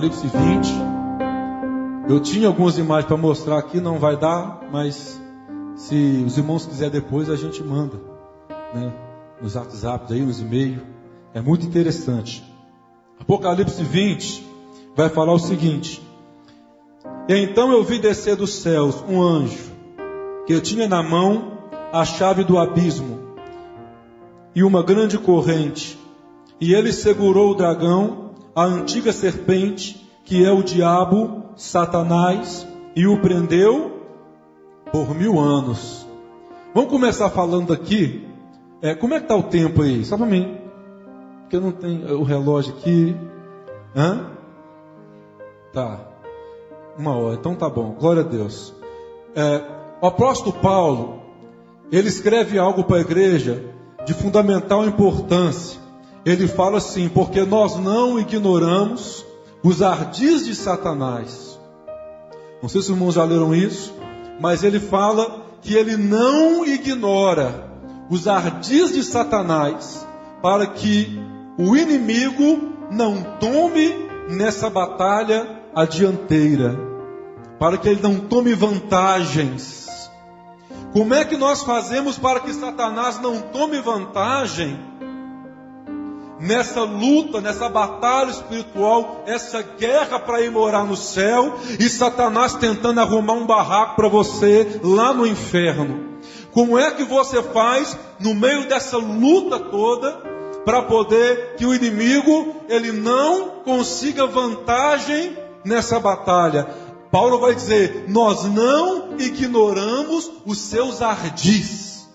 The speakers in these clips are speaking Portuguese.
Apocalipse 20. Eu tinha algumas imagens para mostrar aqui, não vai dar, mas se os irmãos quiserem depois, a gente manda, né? Nos WhatsApp, aí, nos e-mails. É muito interessante. Apocalipse 20 vai falar o seguinte: e então eu vi descer dos céus um anjo, que eu tinha na mão a chave do abismo e uma grande corrente, e ele segurou o dragão, a antiga serpente, que é o diabo, Satanás, e o prendeu por 1000 anos. Vamos começar falando aqui. Como é que está o tempo aí? Só para mim, porque eu não tenho o relógio aqui. Tá, 1 hora, então tá bom, glória a Deus. O apóstolo Paulo, ele escreve algo para a igreja de fundamental importância. Ele fala assim: porque nós não ignoramos os ardis de Satanás. Não sei se os irmãos já leram isso, mas ele fala que ele não ignora os ardis de Satanás, para que o inimigo não tome nessa batalha a dianteira, para que ele não tome vantagens. Como é que nós fazemos para que Satanás não tome vantagem nessa luta, nessa batalha espiritual, essa guerra para ir morar no céu, e Satanás tentando arrumar um barraco para você lá no inferno? Como é que você faz no meio dessa luta toda para poder que o inimigo ele não consiga vantagem nessa batalha? Paulo vai dizer: nós não ignoramos os seus ardis.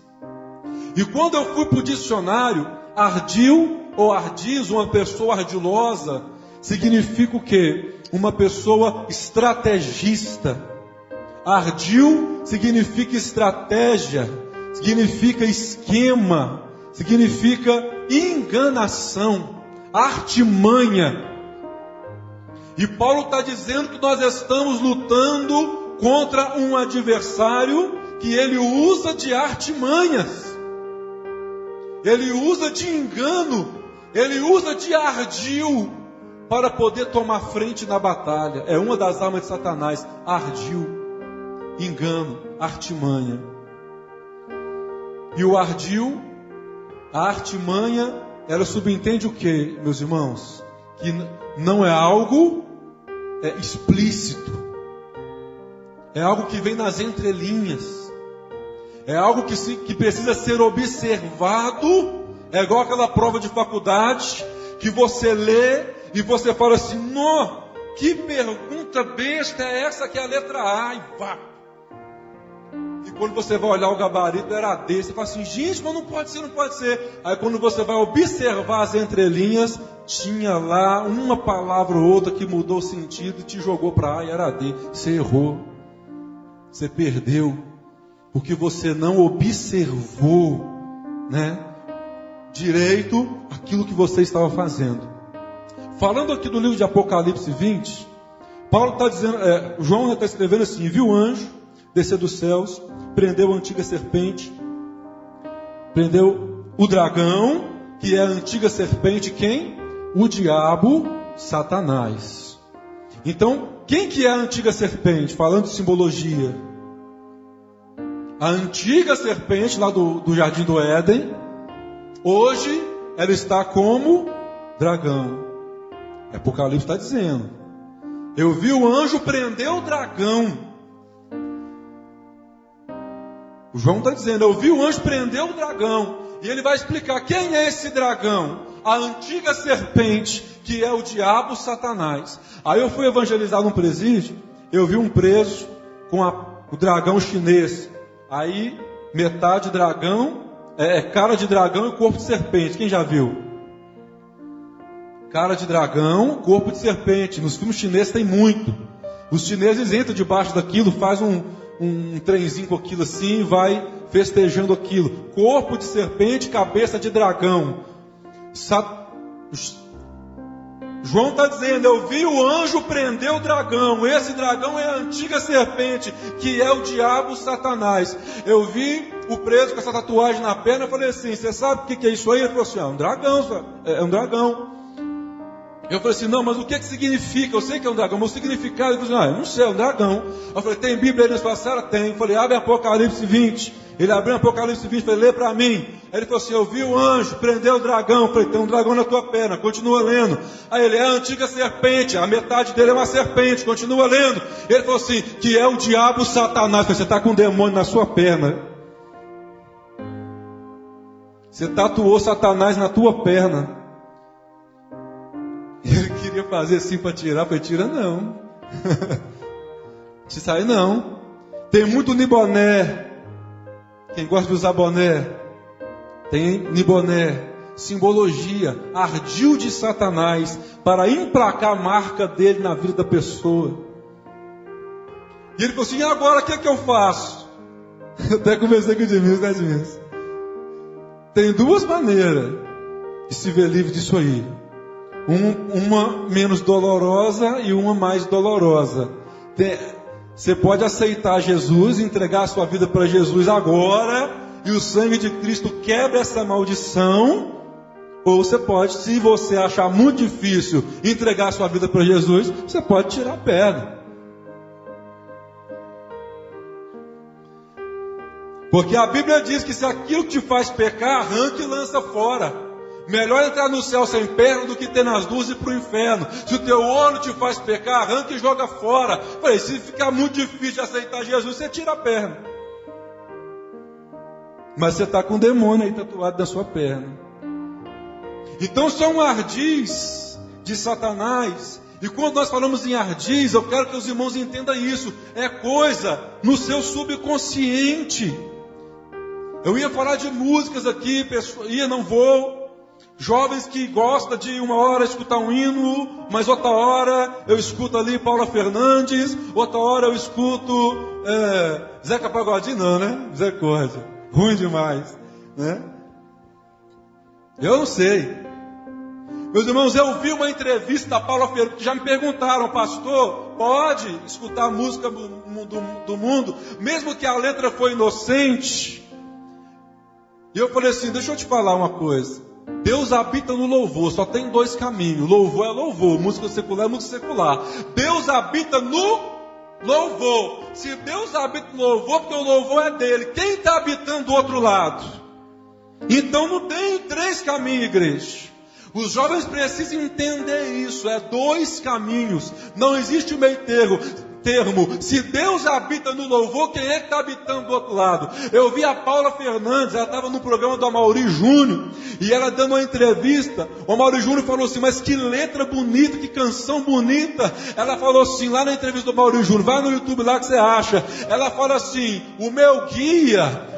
E quando eu fui para o dicionário, ardil ou ardis, uma pessoa ardilosa, significa o quê? Uma pessoa estrategista. Ardil significa estratégia, significa esquema, significa enganação, artimanha. E Paulo está dizendo que nós estamos lutando contra um adversário que ele usa de artimanhas, ele usa de engano, ele usa de ardil para poder tomar frente na batalha. É uma das armas de Satanás: ardil, engano, artimanha. E o ardil, a artimanha, ela subentende o que, meus irmãos? Que não é algo explícito, é algo que vem nas entrelinhas, é algo que precisa ser observado. É igual aquela prova de faculdade que você lê e você fala assim: nó, que pergunta besta é essa que é a letra A, e vá. E quando você vai olhar o gabarito, era D. Você fala assim: gente, mas não pode ser, não pode ser. Aí quando você vai observar as entrelinhas, tinha lá uma palavra ou outra que mudou o sentido e te jogou para A e era D. Você errou, você perdeu, porque você não observou, direito aquilo que você estava fazendo. Falando aqui do livro de Apocalipse 20, Paulo está dizendo, João está escrevendo assim: viu o anjo descer dos céus, prendeu a antiga serpente, prendeu o dragão, que é a antiga serpente, quem? O diabo, Satanás. Então, quem que é a antiga serpente? Falando de simbologia, a antiga serpente lá do Jardim do Éden, hoje ela está como dragão. Apocalipse está dizendo: eu vi o anjo prender o dragão. O João está dizendo: eu vi o anjo prender o dragão. E ele vai explicar quem é esse dragão: a antiga serpente, que é o diabo, Satanás. Aí eu fui evangelizar num presídio, eu vi um preso com o dragão chinês. Aí metade dragão, cara de dragão e corpo de serpente. Quem já viu? Cara de dragão, corpo de serpente. Nos filmes chineses tem muito. Os chineses entram debaixo daquilo, faz um trenzinho com aquilo assim, vai festejando aquilo. Corpo de serpente, cabeça de dragão. João está dizendo: eu vi o anjo prender o dragão. Esse dragão é a antiga serpente, que é o diabo, Satanás. Eu vi o preso com essa tatuagem na perna. Eu falei assim: você sabe o que é isso aí? Ele falou assim: é um dragão, é um dragão. Eu falei assim, não, mas o que significa? Eu sei que é um dragão, mas o significado, ele falou assim, eu não sei, é um dragão. Eu falei, tem Bíblia aí na sua sala? Tem. Eu falei, abre Apocalipse 20. Ele abriu Apocalipse 20, falei, lê para mim. Aí ele falou assim, eu vi o anjo, prendeu o dragão. Eu falei, tem um dragão na tua perna, continua lendo. Aí ele, é a antiga serpente, a metade dele é uma serpente, continua lendo. Ele falou assim, que é o diabo Satanás. Eu falei, você está com um demônio na sua perna. Você tatuou Satanás na tua perna. Ele queria fazer assim para tirar. Eu falei, tira não. Isso aí não. Tem muito niboné. Quem gosta de usar boné, tem niboné, simbologia, ardil de Satanás, para emplacar a marca dele na vida da pessoa. E ele falou assim, e agora o que é que eu faço? Eu até conversei com o Edmilson, né, Edmilson? Tem duas maneiras de se ver livre disso aí. Uma menos dolorosa e uma mais dolorosa. Você pode aceitar Jesus, entregar a sua vida para Jesus agora, e o sangue de Cristo quebra essa maldição. Ou você pode, se você achar muito difícil entregar a sua vida para Jesus, você pode tirar a perna. Porque a Bíblia diz que se aquilo que te faz pecar, arranca e lança fora. Melhor entrar no céu sem perna do que ter nas duas e ir para o inferno. Se o teu olho te faz pecar, arranca e joga fora. Falei, se ficar muito difícil de aceitar Jesus, você tira a perna. Mas você está com um demônio aí tatuado na sua perna. Então são ardis de Satanás. E quando nós falamos em ardis, eu quero que os irmãos entendam isso. É coisa no seu subconsciente. Eu ia falar de músicas aqui, não vou. Jovens que gostam de uma hora escutar um hino, mas outra hora eu escuto ali Paula Fernandes, outra hora eu escuto Zeca Pagodinho, não, né? Misericórdia, ruim demais, né? Eu não sei. Meus irmãos, eu vi uma entrevista da Paula Fernandes, que já me perguntaram, pastor, pode escutar a música do mundo, mesmo que a letra foi inocente? E eu falei assim, deixa eu te falar uma coisa. Deus habita no louvor, só tem dois caminhos. Louvor é louvor, música secular é música secular. Deus habita no louvor. Se Deus habita no louvor, porque o louvor é dele. Quem está habitando do outro lado? Então não tem três caminhos, igreja. Os jovens precisam entender isso. É dois caminhos. Não existe meio termo. Se Deus habita no louvor, quem é que está habitando do outro lado? Eu vi a Paula Fernandes, ela estava no programa do Amaury Júnior, e ela dando uma entrevista, o Amaury Júnior falou assim, mas que letra bonita, que canção bonita. Ela falou assim, lá na entrevista do Amaury Júnior, vai no YouTube lá que você acha. Ela fala assim, o meu guia,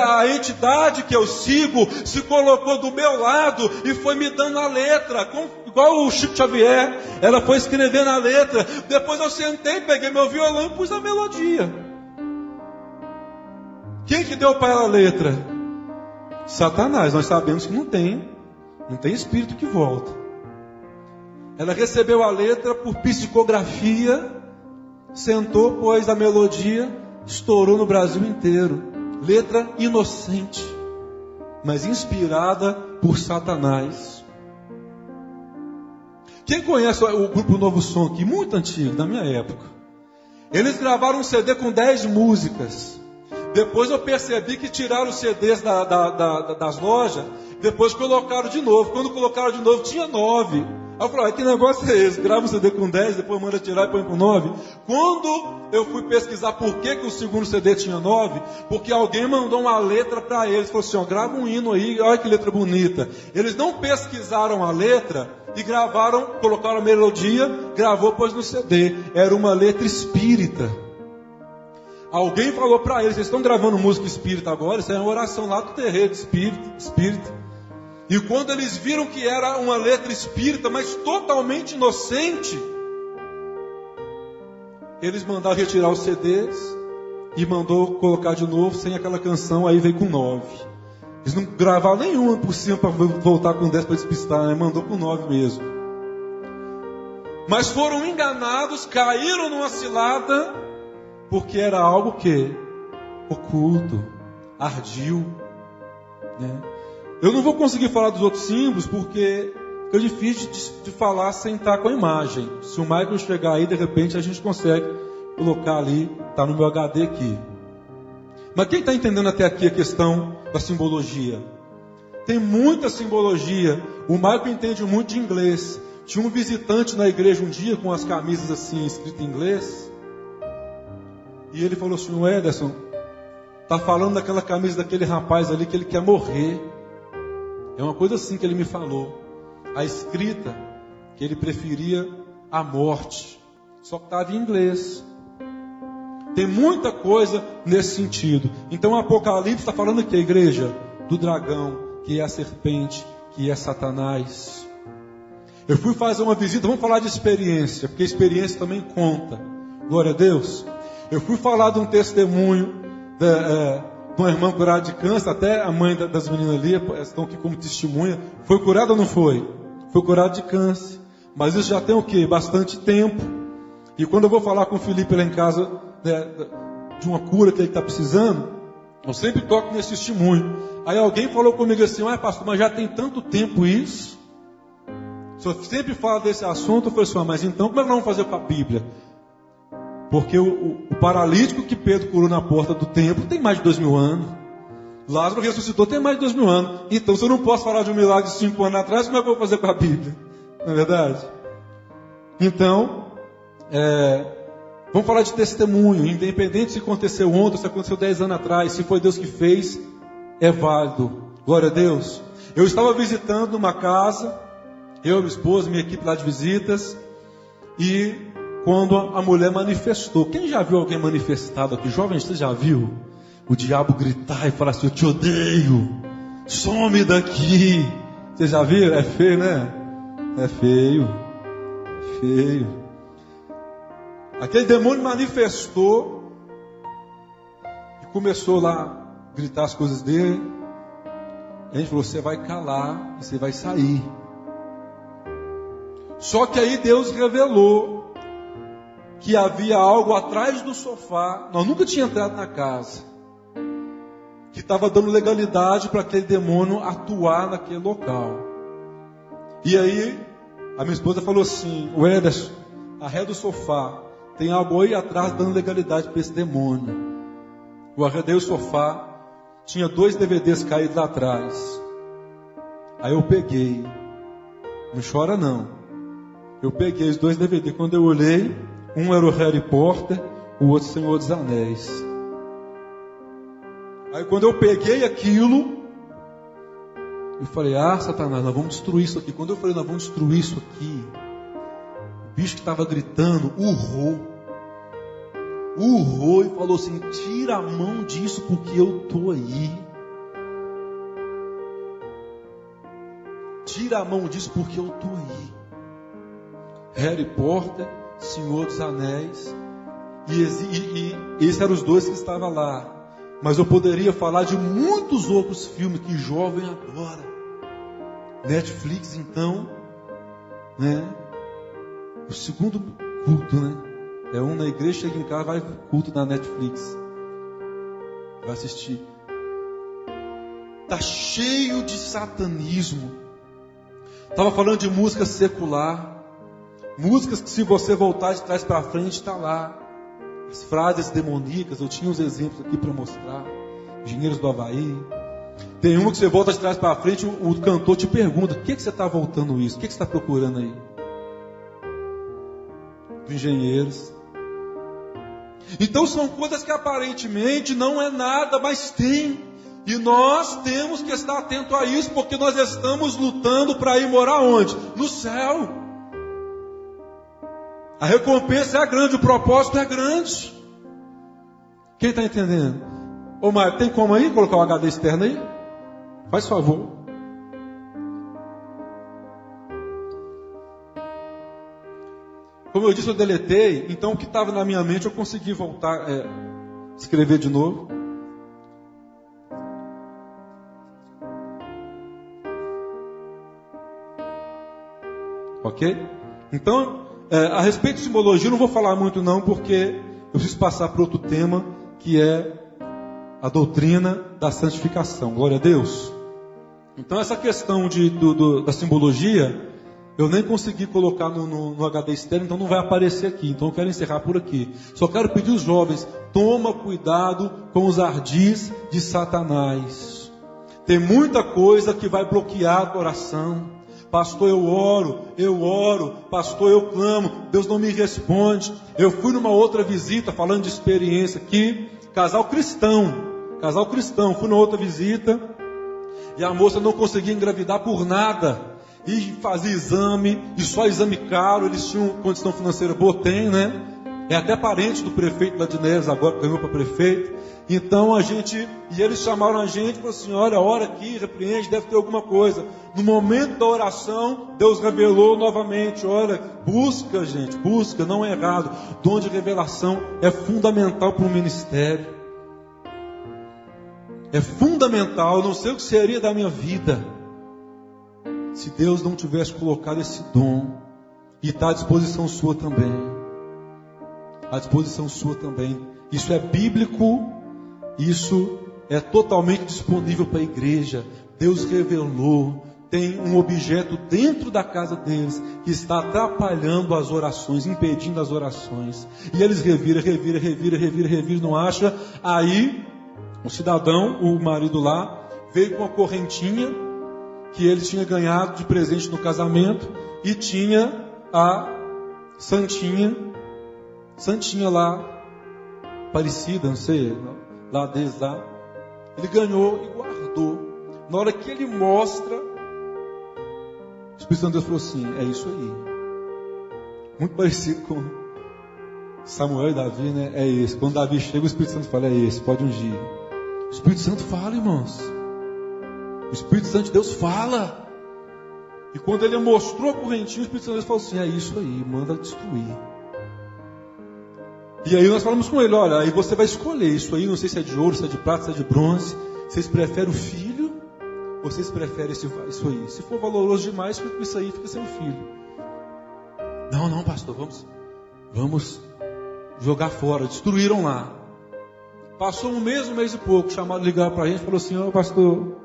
a entidade que eu sigo, se colocou do meu lado e foi me dando a letra, igual o Chico Xavier. Ela foi escrevendo a letra. Depois eu sentei, peguei meu violão e pus a melodia. Quem que deu para ela a letra? Satanás. Nós sabemos que não tem espírito que volta. Ela recebeu a letra por psicografia, sentou, pôs a melodia, estourou no Brasil inteiro. Letra inocente, mas inspirada por Satanás. Quem conhece o grupo Novo Som aqui, muito antigo, da minha época, eles gravaram um CD com 10 músicas. Depois eu percebi que tiraram os CDs das lojas, depois colocaram de novo. Quando colocaram de novo, tinha 9. Aí eu falei, que negócio é esse? Grava um CD com 10, depois manda tirar e põe com 9. Quando eu fui pesquisar por que o segundo CD tinha 9, porque alguém mandou uma letra para eles, falou assim, grava um hino aí, olha que letra bonita. Eles não pesquisaram a letra e gravaram, colocaram a melodia, gravou, pôs no CD. Era uma letra espírita. Alguém falou para eles, vocês estão gravando música espírita agora? Isso é uma oração lá do terreiro de espírita. E quando eles viram que era uma letra espírita, mas totalmente inocente, eles mandaram retirar os CDs e mandou colocar de novo sem aquela canção, aí veio com 9. Eles não gravaram nenhuma por cima para voltar com 10 para despistar, né? Mandou com 9 mesmo. Mas foram enganados, caíram numa cilada, porque era algo que oculto, ardil, né? Eu não vou conseguir falar dos outros símbolos, porque Fica difícil de falar sem estar com a imagem. Se o Michael chegar aí, de repente a gente consegue colocar ali, está no meu HD aqui. Mas quem está entendendo até aqui a questão da simbologia? Tem muita simbologia. O Michael entende muito de inglês. Tinha um visitante na igreja um dia com as camisas assim, escritas em inglês. E ele falou assim: o Ederson, está falando daquela camisa daquele rapaz ali que ele quer morrer. É uma coisa assim que ele me falou. A escrita que ele preferia a morte. Só que estava em inglês. Tem muita coisa nesse sentido. Então o Apocalipse está falando aqui, a igreja, do dragão, que é a serpente, que é Satanás. Eu fui fazer uma visita, vamos falar de experiência, porque experiência também conta. Glória a Deus. Eu fui falar de um testemunho de uma irmã curada de câncer, até a mãe das meninas ali estão aqui como testemunha. Foi curada ou não foi? Foi curada de câncer. Mas isso já tem o quê? Bastante tempo. E quando eu vou falar com o Felipe lá em casa, de uma cura que ele está precisando, eu sempre toco nesse testemunho. Aí alguém falou comigo assim: pastor, mas já tem tanto tempo isso? O senhor sempre fala desse assunto. Eu falei assim: mas então como é que nós vamos fazer com a Bíblia? Porque o paralítico que Pedro curou na porta do templo tem mais de 2000 anos. Lázaro ressuscitou tem mais de 2000 anos. Então, se eu não posso falar de um milagre de 5 anos atrás, como é que eu vou fazer com a Bíblia? Não é verdade? Então, vamos falar de testemunho. Independente se aconteceu ontem, se aconteceu 10 anos atrás, se foi Deus que fez, é válido. Glória a Deus. Eu estava visitando uma casa, eu, minha esposa, minha equipe lá de visitas, e quando a mulher manifestou. Quem já viu alguém manifestado aqui? Jovem, você já viu o diabo gritar e falar assim: eu te odeio, some daqui. Você já viu? É feio, né? É feio. Feio. Aquele demônio manifestou e começou lá a gritar as coisas dele. A gente falou: você vai calar e você vai sair. Só que aí Deus revelou que havia algo atrás do sofá. Nós nunca tínhamos entrado na casa, que estava dando legalidade para aquele demônio atuar naquele local. E aí a minha esposa falou assim: o Ederson, arreda do sofá, tem algo aí atrás dando legalidade para esse demônio. Eu arredei o sofá, tinha 2 DVDs caídos lá atrás. Aí eu peguei, não chora não, eu peguei os 2 DVDs. Quando eu olhei, um era o Harry Potter, o outro Senhor dos Anéis. Aí quando eu peguei aquilo, eu falei: Satanás, nós vamos destruir isso aqui. Quando eu falei: nós vamos destruir isso aqui, o bicho que estava gritando urrou e falou assim: tira a mão disso porque eu estou aí. Tira a mão disso porque eu estou aí. Harry Potter, Senhor dos Anéis, e esses eram os 2 que estavam lá. Mas eu poderia falar de muitos outros filmes que jovem adora. Netflix, então, né? O segundo culto, né? É um na igreja, chega em casa, vai pro culto na Netflix, vai assistir. Tá cheio de satanismo. Estava falando de música secular. Músicas que, se você voltar de trás para frente, está lá. As frases demoníacas, eu tinha uns exemplos aqui para mostrar. Engenheiros do Havaí. Tem uma que você volta de trás para frente, o cantor te pergunta: o que você está voltando isso? O que você está procurando aí? Dos Engenheiros. Então são coisas que aparentemente não é nada, mas tem. E nós temos que estar atento a isso, porque nós estamos lutando para ir morar onde? No céu. A recompensa é grande, o propósito é grande. Quem está entendendo? Ô Mário, tem como aí colocar o HD externo aí? Faz favor. Como eu disse, eu deletei. Então o que estava na minha mente eu consegui voltar, escrever de novo. Ok? Então, a respeito de simbologia, eu não vou falar muito não, porque eu preciso passar para outro tema, que é a doutrina da santificação. Glória a Deus. Então, essa questão da simbologia, Eu nem consegui colocar no HD externo, então não vai aparecer aqui. Então eu quero encerrar por aqui. Só quero pedir aos jovens, toma cuidado com os ardis de Satanás. Tem muita coisa que vai bloquear a tua oração. Pastor, eu oro, pastor, eu clamo, Deus não me responde. Eu fui numa outra visita, falando de experiência aqui, casal cristão, fui numa outra visita, e a moça não conseguia engravidar por nada. E fazia exame, e só exame caro. Eles tinham condição financeira boa, tem, né? É até parente do prefeito lá de Neves, agora ganhou para prefeito. Então e eles chamaram a gente e falaram assim: olha, ora aqui, repreende, deve ter alguma coisa. No momento da oração, Deus revelou novamente: olha, busca, gente, busca, não é errado. Dom de revelação é fundamental para o ministério. É fundamental. Eu não sei o que seria da minha vida se Deus não tivesse colocado esse dom. E está à disposição sua também. À disposição sua também. Isso é bíblico. Isso é totalmente disponível para a igreja. Deus revelou. Tem um objeto dentro da casa deles que está atrapalhando as orações, impedindo as orações. E eles reviram, não acha. Aí o cidadão, o marido lá, veio com uma correntinha que ele tinha ganhado de presente no casamento, e tinha a santinha lá, parecida, não sei, lá desde lá. Ele ganhou e guardou. Na hora que ele mostra, o Espírito Santo de Deus falou assim: é isso aí. Muito parecido com Samuel e Davi, né? É esse. Quando Davi chega, o Espírito Santo fala: é esse, pode ungir. O Espírito Santo fala, irmãos. O Espírito Santo de Deus fala. E quando ele mostrou a correntinha, o Espírito Santo de Deus falou assim: é isso aí, manda destruir. E aí nós falamos com ele: olha, aí você vai escolher isso aí, não sei se é de ouro, se é de prata, se é de bronze. Vocês preferem o filho, ou vocês preferem isso aí? Se for valoroso demais, fica com isso aí, fica sem o filho. Não, pastor, vamos jogar fora. Destruíram lá. Passou um mês e pouco, chamaram, ligaram para a gente, falou assim: ó, pastor,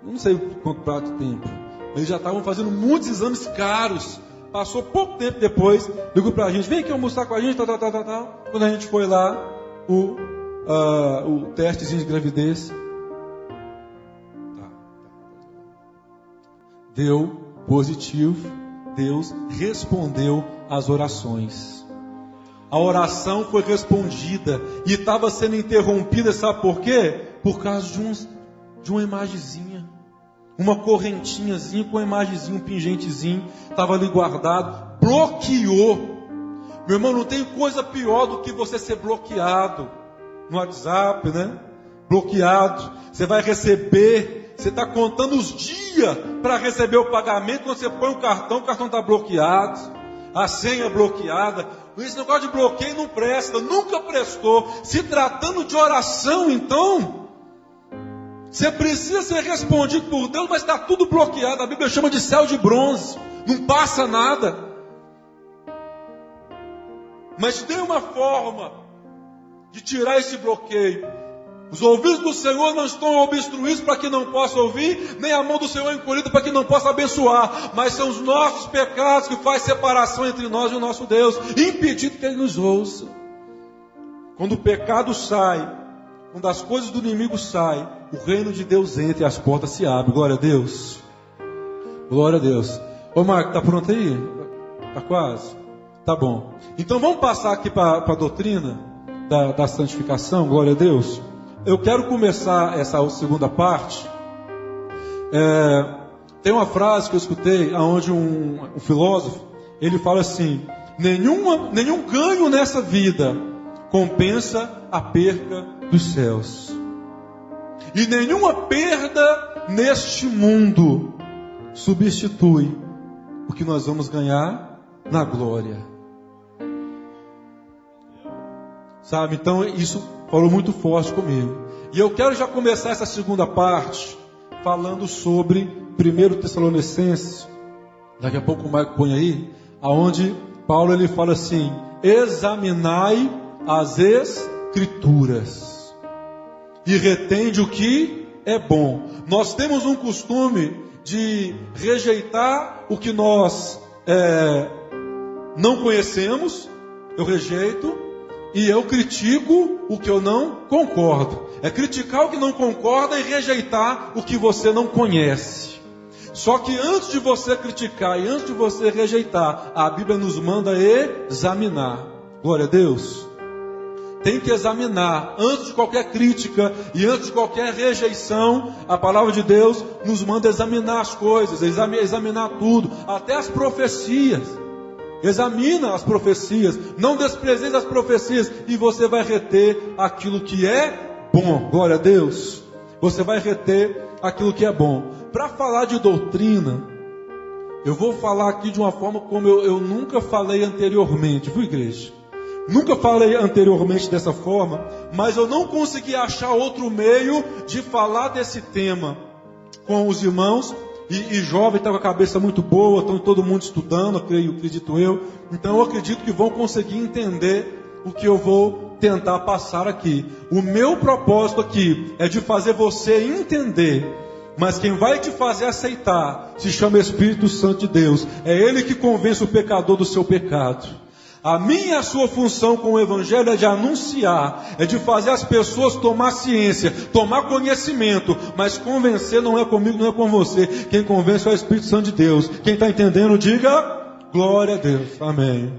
não sei quanto prazo de tempo, eles já estavam fazendo muitos exames caros. Passou pouco tempo depois, ligou para a gente: vem aqui almoçar com a gente, tal. Quando a gente foi lá, o testezinho de gravidez deu positivo. Deus respondeu às orações. A oração foi respondida e estava sendo interrompida, sabe por quê? Por causa de uma imagenzinha, uma correntinhazinha com uma imagenzinha, um pingentezinho, estava ali guardado, bloqueou. Meu irmão, não tem coisa pior do que você ser bloqueado no WhatsApp, né? Bloqueado. Você vai receber, você está contando os dias para receber o pagamento. Quando você põe o cartão está bloqueado, a senha bloqueada. Esse negócio de bloqueio não presta, nunca prestou. Se tratando de oração, então, você precisa ser respondido por Deus, mas está tudo bloqueado. A Bíblia chama de céu de bronze, não passa nada. Mas tem uma forma de tirar esse bloqueio. Os ouvidos do Senhor não estão obstruídos para que não possa ouvir, nem a mão do Senhor encolhida para que não possa abençoar. Mas são os nossos pecados que fazem separação entre nós e o nosso Deus, impedindo que Ele nos ouça. Quando o pecado sai, quando as coisas do inimigo saem, o reino de Deus entra e as portas se abrem. Glória a Deus. Glória a Deus. Ô Marco, está pronto aí? Está quase? Tá bom. Então vamos passar aqui para a doutrina da santificação. Glória a Deus. Eu quero começar essa segunda parte. Tem uma frase que eu escutei, onde um filósofo, ele fala assim: nenhum ganho nessa vida compensa a perca dos céus, e nenhuma perda neste mundo substitui o que nós vamos ganhar na glória. Sabe, então isso falou muito forte comigo. E eu quero já começar essa segunda parte falando sobre 1 Tessalonicenses. Daqui a pouco o Marco põe aí, aonde Paulo ele fala assim: examinai as Escrituras e retende o que é bom. Nós temos um costume de rejeitar o que nós não conhecemos, eu rejeito, e eu critico o que eu não concordo. É criticar o que não concorda e rejeitar o que você não conhece. Só que antes de você criticar e antes de você rejeitar, a Bíblia nos manda examinar. Glória a Deus. Tem que examinar. Antes de qualquer crítica e antes de qualquer rejeição, a palavra de Deus nos manda examinar as coisas, examinar tudo, até as profecias. Examina as profecias, não desprezeis as profecias, e você vai reter aquilo que é bom. Glória a Deus. Você vai reter aquilo que é bom. Para falar de doutrina, eu vou falar aqui de uma forma como eu nunca falei anteriormente, viu, igreja? Nunca falei anteriormente dessa forma, mas eu não consegui achar outro meio de falar desse tema com os irmãos. E jovem está com a cabeça muito boa, estão todo mundo estudando, acredito eu. Então eu acredito que vão conseguir entender o que eu vou tentar passar aqui. O meu propósito aqui é de fazer você entender. Mas quem vai te fazer aceitar se chama Espírito Santo de Deus. É Ele que convence o pecador do seu pecado. A minha e a sua função com o Evangelho é de anunciar, é de fazer as pessoas tomar ciência, tomar conhecimento, mas convencer não é comigo, não é com você. Quem convence é o Espírito Santo de Deus. Quem está entendendo, diga glória a Deus. Amém.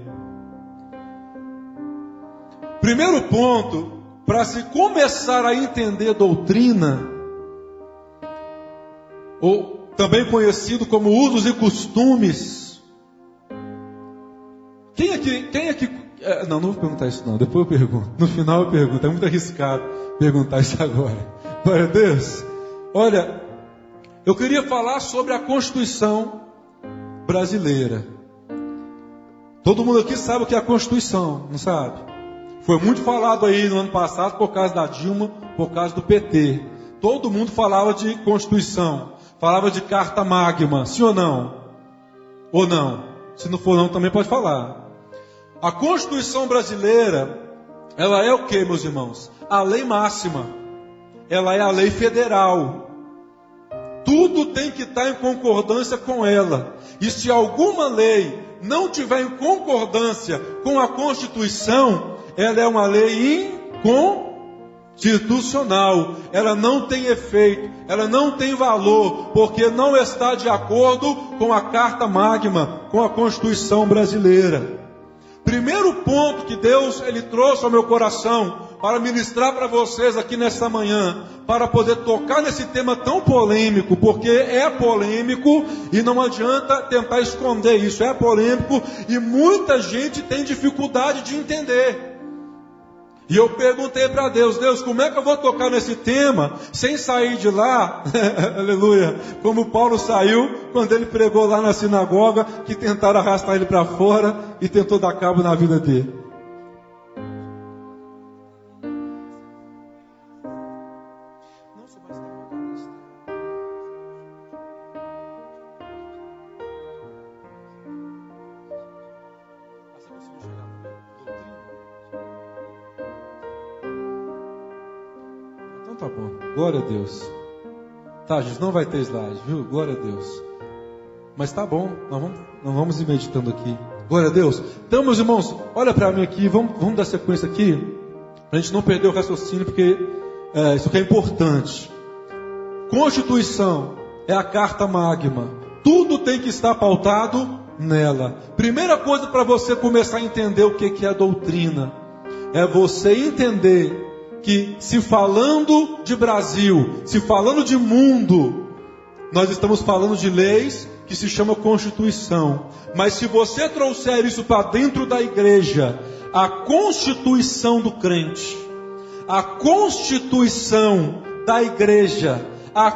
Primeiro ponto, para se começar a entender doutrina, ou também conhecido como usos e costumes. Quem aqui... Não vou perguntar isso não, depois eu pergunto. No final eu pergunto, é muito arriscado perguntar isso agora. Glória a Deus. Olha, eu queria falar sobre a Constituição brasileira. Todo mundo aqui sabe o que é a Constituição, não sabe? Foi muito falado aí no ano passado por causa da Dilma, por causa do PT. Todo mundo falava de Constituição, falava de Carta Magna, sim ou não? Ou não? Se não for não, também pode falar. A Constituição brasileira, ela é o que, meus irmãos? A lei máxima. Ela é a lei federal. Tudo tem que estar em concordância com ela. E se alguma lei não tiver em concordância com a Constituição, ela é uma lei inconstitucional. Ela não tem efeito, ela não tem valor, porque não está de acordo com a Carta Magna, com a Constituição brasileira. Primeiro ponto que Deus ele trouxe ao meu coração para ministrar para vocês aqui nessa manhã, para poder tocar nesse tema tão polêmico, porque é polêmico e não adianta tentar esconder isso, é polêmico e muita gente tem dificuldade de entender. E eu perguntei para Deus, como é que eu vou tocar nesse tema sem sair de lá? Aleluia. Como Paulo saiu quando ele pregou lá na sinagoga, que tentaram arrastar ele para fora e tentou dar cabo na vida dele. Tá bom, glória a Deus. Tá, gente, não vai ter slide, viu? Glória a Deus. Mas tá bom, nós vamos ir meditando aqui. Glória a Deus. Então, meus irmãos, olha para mim aqui, vamos dar sequência aqui, para a gente não perder o raciocínio, porque isso aqui é importante. Constituição é a Carta Magna. Tudo tem que estar pautado nela. Primeira coisa para você começar a entender o que é doutrina, é você entender que se falando de Brasil, se falando de mundo, nós estamos falando de leis que se chama Constituição. Mas se você trouxer isso para dentro da igreja, a Constituição do crente, a Constituição da igreja, a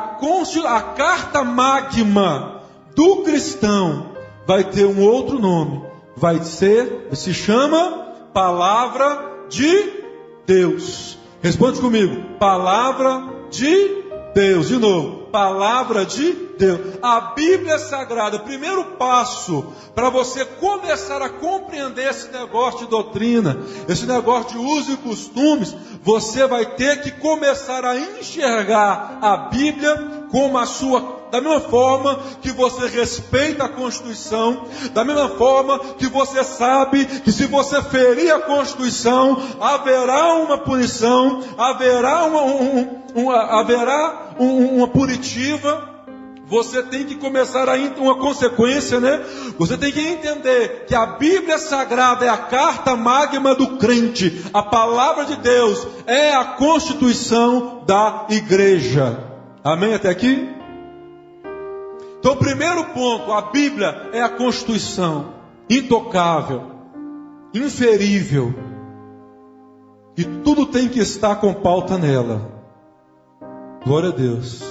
Carta Magna do cristão, vai ter um outro nome. Se chama Palavra de Deus. Responde comigo, palavra de Deus. De novo, palavra de Deus. A Bíblia Sagrada, primeiro passo para você começar a compreender esse negócio de doutrina, esse negócio de usos e costumes, você vai ter que começar a enxergar a Bíblia como da mesma forma que você respeita a Constituição, da mesma forma que você sabe que se você ferir a Constituição, haverá uma punição, haverá uma punitiva. Você tem que começar a uma consequência, né? Você tem que entender que a Bíblia Sagrada é a carta magna do crente. A palavra de Deus é a constituição da igreja. Amém até aqui? Então, o primeiro ponto, a Bíblia é a constituição, intocável, inferível. E tudo tem que estar com pauta nela. Glória a Deus.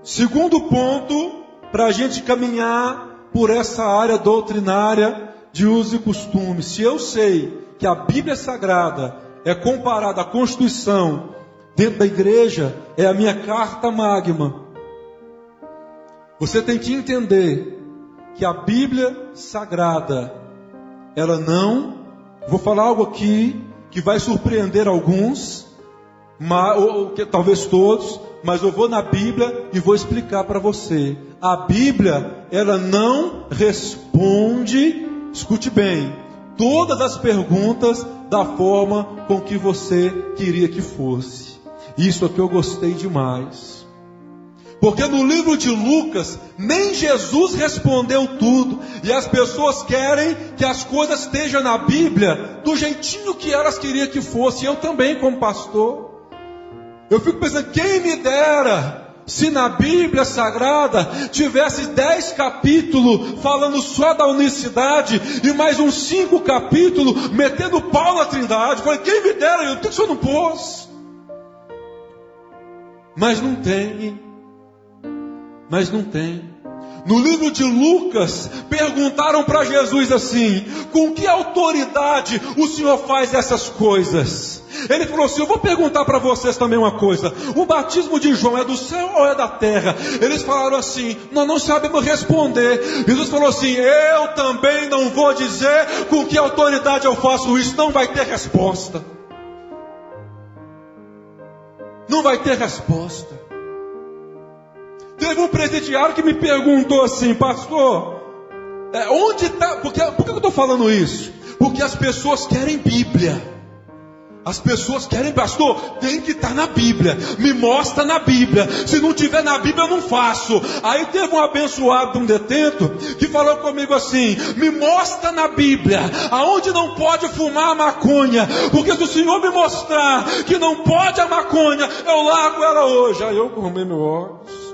Segundo ponto, para a gente caminhar por essa área doutrinária de uso e costume. Se eu sei que a Bíblia Sagrada é comparada à Constituição dentro da igreja, é a minha carta magna. Você tem que entender que a Bíblia Sagrada, ela não... Vou falar algo aqui que vai surpreender alguns, ou talvez todos, mas eu vou na Bíblia e vou explicar para você. A Bíblia, ela não responde, escute bem, todas as perguntas da forma com que você queria que fosse. Isso aqui eu gostei demais. Porque no livro de Lucas, nem Jesus respondeu tudo. E as pessoas querem que as coisas estejam na Bíblia do jeitinho que elas queriam que fosse. Eu também, como pastor. Eu fico pensando, quem me dera se na Bíblia Sagrada tivesse 10 capítulos falando só da unicidade e mais uns 5 capítulos metendo pau na Trindade. Eu falei, quem me dera, eu, por que o senhor não pôs? Mas não tem. No livro de Lucas, perguntaram para Jesus assim, com que autoridade o Senhor faz essas coisas? Ele falou assim, eu vou perguntar para vocês também uma coisa, o batismo de João é do céu ou é da terra? Eles falaram assim, nós não sabemos responder. Jesus falou assim, eu também não vou dizer com que autoridade eu faço isso. Não vai ter resposta. Não vai ter resposta. Teve um presidiário que me perguntou assim, pastor, onde está... Por que eu estou falando isso? Porque as pessoas querem Bíblia. As pessoas querem, pastor, tem que estar na Bíblia. Me mostra na Bíblia. Se não tiver na Bíblia, eu não faço. Aí teve um abençoado de um detento que falou comigo assim, me mostra na Bíblia aonde não pode fumar a maconha. Porque se o Senhor me mostrar que não pode a maconha, eu largo ela hoje. Aí eu arrumei meu óculos.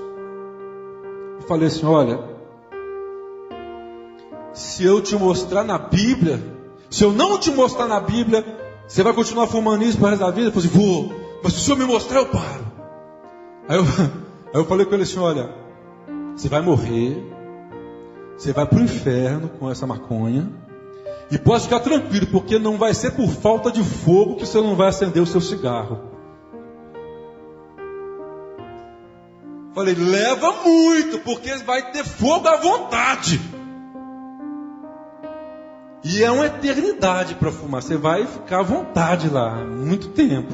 Falei assim, olha, se eu te mostrar na Bíblia, se eu não te mostrar na Bíblia, você vai continuar fumando isso para o resto da vida? Eu falei assim, vou, mas se o Senhor me mostrar, eu paro. Aí eu falei com ele assim, olha, você vai morrer, você vai para o inferno com essa maconha, e pode ficar tranquilo, porque não vai ser por falta de fogo que você não vai acender o seu cigarro. Falei, leva muito, porque vai ter fogo à vontade. E é uma eternidade para fumar. Você vai ficar à vontade lá, muito tempo.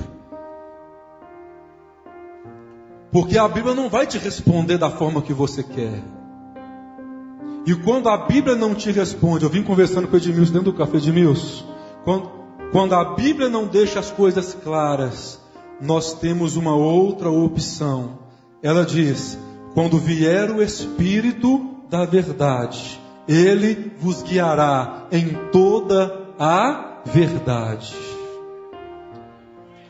Porque a Bíblia não vai te responder da forma que você quer. E quando a Bíblia não te responde, eu vim conversando com o Edmilson dentro do café, Edmilson, quando a Bíblia não deixa as coisas claras, nós temos uma outra opção. Ela diz, quando vier o Espírito da verdade, Ele vos guiará em toda a verdade.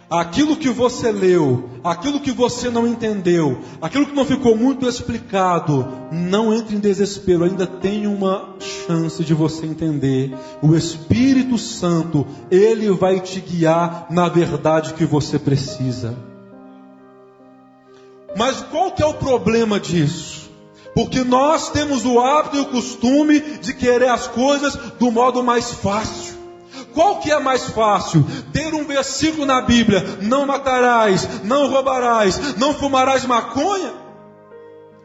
Aquilo que você leu, aquilo que você não entendeu, aquilo que não ficou muito explicado, não entre em desespero, ainda tem uma chance de você entender. O Espírito Santo, Ele vai te guiar na verdade que você precisa. Mas qual que é o problema disso? Porque nós temos o hábito e o costume de querer as coisas do modo mais fácil. Qual que é mais fácil? Ter um versículo na Bíblia, não matarás, não roubarás, não fumarás maconha?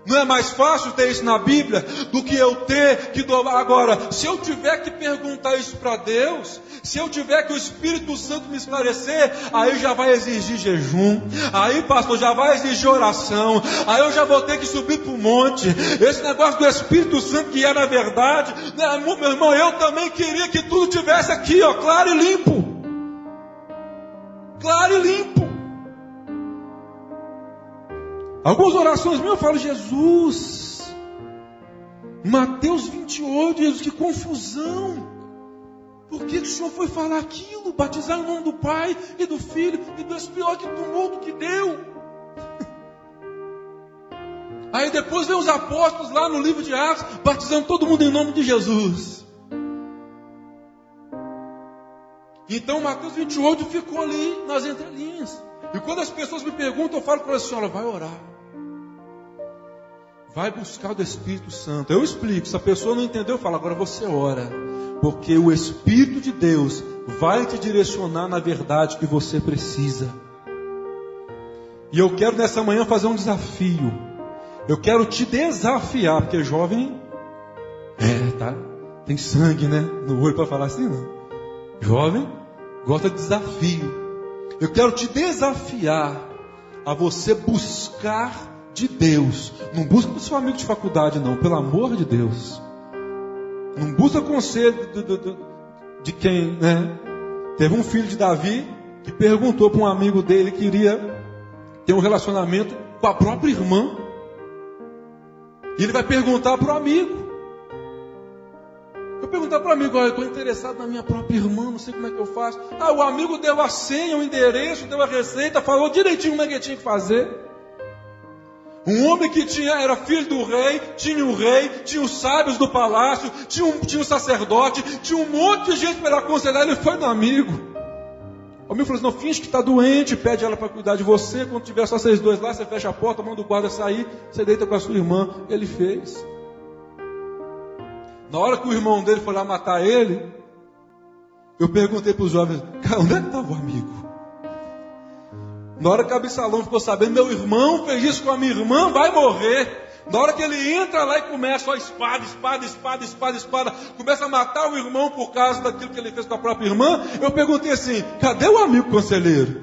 Não é mais fácil ter isso na Bíblia do que eu ter que doar? Agora, se eu tiver que perguntar isso para Deus, se eu tiver que o Espírito Santo me esclarecer, aí já vai exigir jejum, aí, pastor, já vai exigir oração, aí eu já vou ter que subir para o monte. Esse negócio do Espírito Santo, que é na verdade, né, meu irmão, eu também queria que tudo tivesse aqui, ó, claro e limpo. Claro e limpo. Algumas orações minhas eu falo: Jesus, Mateus 28, Jesus, que confusão. Por que o Senhor foi falar aquilo? Batizar em nome do Pai e do Filho e do Espírito. Olha que tumulto que deu. Aí depois vem os apóstolos lá no livro de Atos, batizando todo mundo em nome de Jesus. Então Mateus 28 ficou ali nas entrelinhas. E quando as pessoas me perguntam, eu falo para elas: senhora, vai orar. Vai buscar o do Espírito Santo. Eu explico. Se a pessoa não entendeu, eu falo: agora você ora. Porque o Espírito de Deus vai te direcionar na verdade que você precisa. E eu quero nessa manhã fazer um desafio. Eu quero te desafiar. Porque jovem, tá? Tem sangue, né? No olho para falar assim, não. Jovem gosta de desafio. Eu quero te desafiar a você buscar de Deus. Não busca do seu amigo de faculdade, não. Pelo amor de Deus. Não busca conselho de quem, né? Teve um filho de Davi que perguntou para um amigo dele que queria ter um relacionamento com a própria irmã. E ele vai perguntar para o amigo. Eu perguntar para o amigo: olha, eu estou interessado na minha própria irmã, não sei como é que eu faço. O amigo deu a senha, o endereço, deu a receita, falou direitinho como é que ele tinha que fazer. Um homem que era filho do rei, tinha o rei, tinha os sábios do palácio, tinha um sacerdote, tinha um monte de gente para aconselhar. Ele foi no amigo. O amigo falou assim: não, finge que está doente, pede ela para cuidar de você. Quando tiver só vocês dois lá, você fecha a porta, manda o guarda sair, você deita com a sua irmã. Ele fez. Na hora que o irmão dele foi lá matar ele, eu perguntei para os jovens: cara, onde é que estava o amigo? Na hora que Absalão ficou sabendo: meu irmão fez isso com a minha irmã, vai morrer. Na hora que ele entra lá e começa a espada, começa a matar o irmão por causa daquilo que ele fez com a própria irmã, eu perguntei assim: cadê o amigo conselheiro?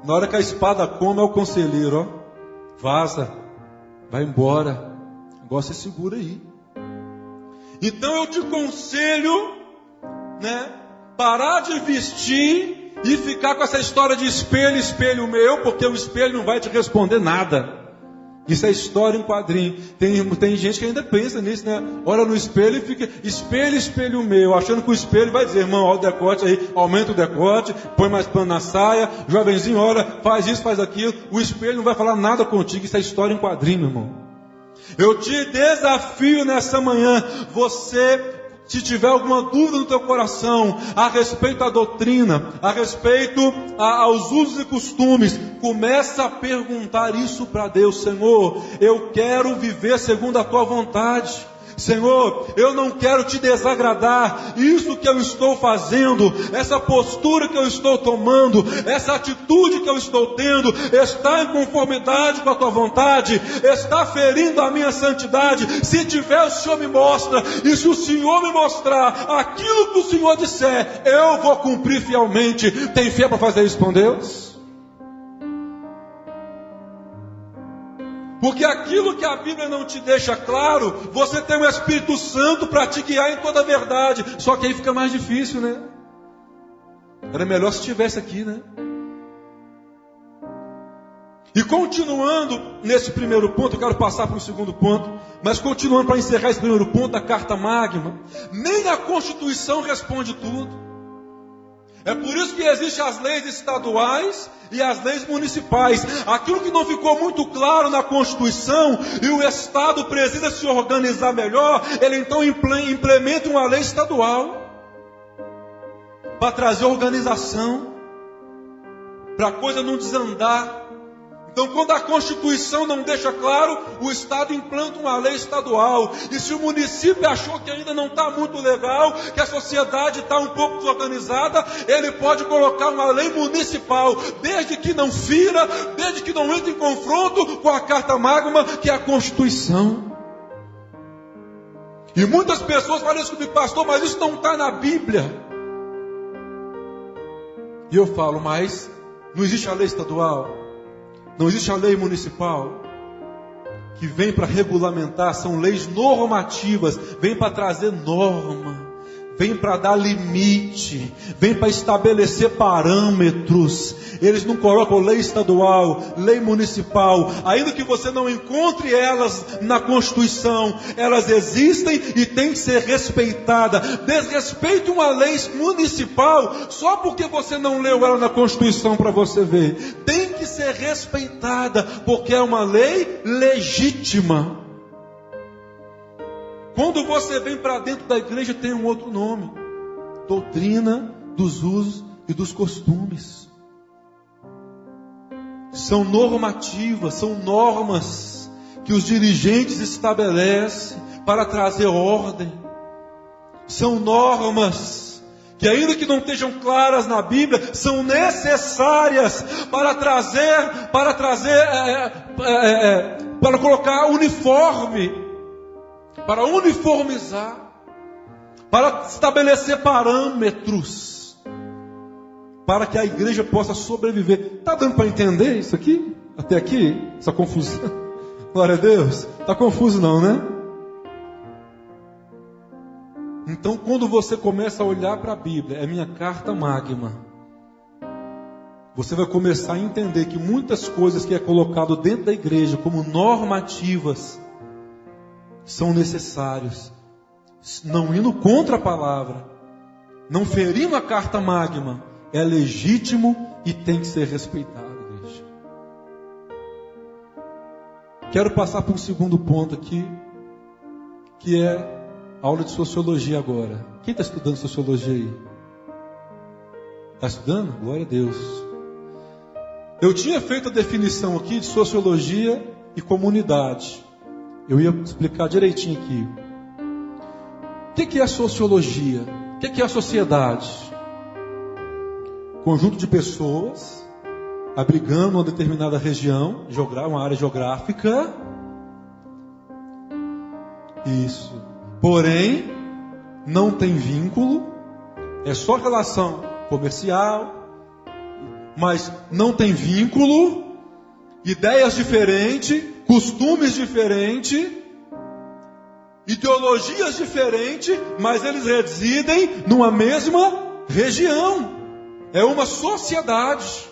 Na hora que a espada come, é o conselheiro, vaza, vai embora. Agora você segura aí. Então eu te aconselho, né, parar de vestir e ficar com essa história de espelho meu, porque o espelho não vai te responder nada. Isso é história em quadrinho. Tem gente que ainda pensa nisso, né? Olha no espelho e fica: espelho meu, achando que o espelho vai dizer: irmão, olha o decote aí, aumenta o decote, põe mais pano na saia, jovenzinho, olha, faz isso, faz aquilo. O espelho não vai falar nada contigo. Isso é história em quadrinho, meu irmão. Eu te desafio nessa manhã, se tiver alguma dúvida no teu coração a respeito da doutrina, a respeito aos usos e costumes, começa a perguntar isso para Deus: Senhor, eu quero viver segundo a tua vontade. Senhor, eu não quero te desagradar. Isso que eu estou fazendo, essa postura que eu estou tomando, essa atitude que eu estou tendo, está em conformidade com a tua vontade? Está ferindo a minha santidade? Se tiver, o Senhor me mostra. E se o Senhor me mostrar aquilo que o Senhor disser, eu vou cumprir fielmente. Tem fé para fazer isso com Deus? Porque aquilo que a Bíblia não te deixa claro, você tem o Espírito Santo para te guiar em toda a verdade. Só que aí fica mais difícil, né? Era melhor se estivesse aqui, né? E continuando nesse primeiro ponto, eu quero passar para o segundo ponto, mas continuando para encerrar esse primeiro ponto da Carta Magna, nem a Constituição responde tudo. É por isso que existem as leis estaduais e as leis municipais. Aquilo que não ficou muito claro na Constituição, e o Estado precisa se organizar melhor, ele então implementa uma lei estadual para trazer organização, para a coisa não desandar. Então, quando a Constituição não deixa claro, o Estado implanta uma lei estadual. E se o município achou que ainda não está muito legal, que a sociedade está um pouco desorganizada, ele pode colocar uma lei municipal, desde que não fira, desde que não entre em confronto com a Carta Magna, que é a Constituição. E muitas pessoas falam isso comigo, pastor, mas isso não está na Bíblia. E eu falo, mas não existe a lei estadual, não existe a lei municipal, que vem para regulamentar, são leis normativas, vem para trazer norma, vem para dar limite, vem para estabelecer parâmetros. Eles não colocam lei estadual, lei municipal, ainda que você não encontre elas na Constituição, elas existem e têm que ser respeitadas. Desrespeite uma lei municipal só porque você não leu ela na Constituição para você ver. Tem que ser respeitada, porque é uma lei legítima. Quando você vem para dentro da igreja, tem um outro nome: doutrina dos usos e dos costumes. São normativas, são normas que os dirigentes estabelecem para trazer ordem. São normas que, ainda que não estejam claras na Bíblia, são necessárias para colocar uniforme, para uniformizar, para estabelecer parâmetros, para que a igreja possa sobreviver. Está dando para entender isso aqui? Até aqui? Essa confusão? Glória a Deus. Está confuso não, né? Então, quando você começa a olhar para a Bíblia, é minha carta magna, você vai começar a entender que muitas coisas que é colocado dentro da igreja como normativas são necessários, não indo contra a palavra, não ferindo a carta magna, é legítimo e tem que ser respeitado, igreja. Quero passar para um segundo ponto aqui, que é aula de sociologia agora. Quem está estudando sociologia aí? Está estudando? Glória a Deus. Eu tinha feito a definição aqui de sociologia e comunidade. Eu ia explicar direitinho aqui. O que é sociologia? O que é a sociedade? Conjunto de pessoas abrigando uma determinada região, uma área geográfica. Isso. Porém, não tem vínculo, é só relação comercial, mas não tem vínculo, ideias diferentes, costumes diferentes, ideologias diferentes, mas eles residem numa mesma região. É uma sociedade.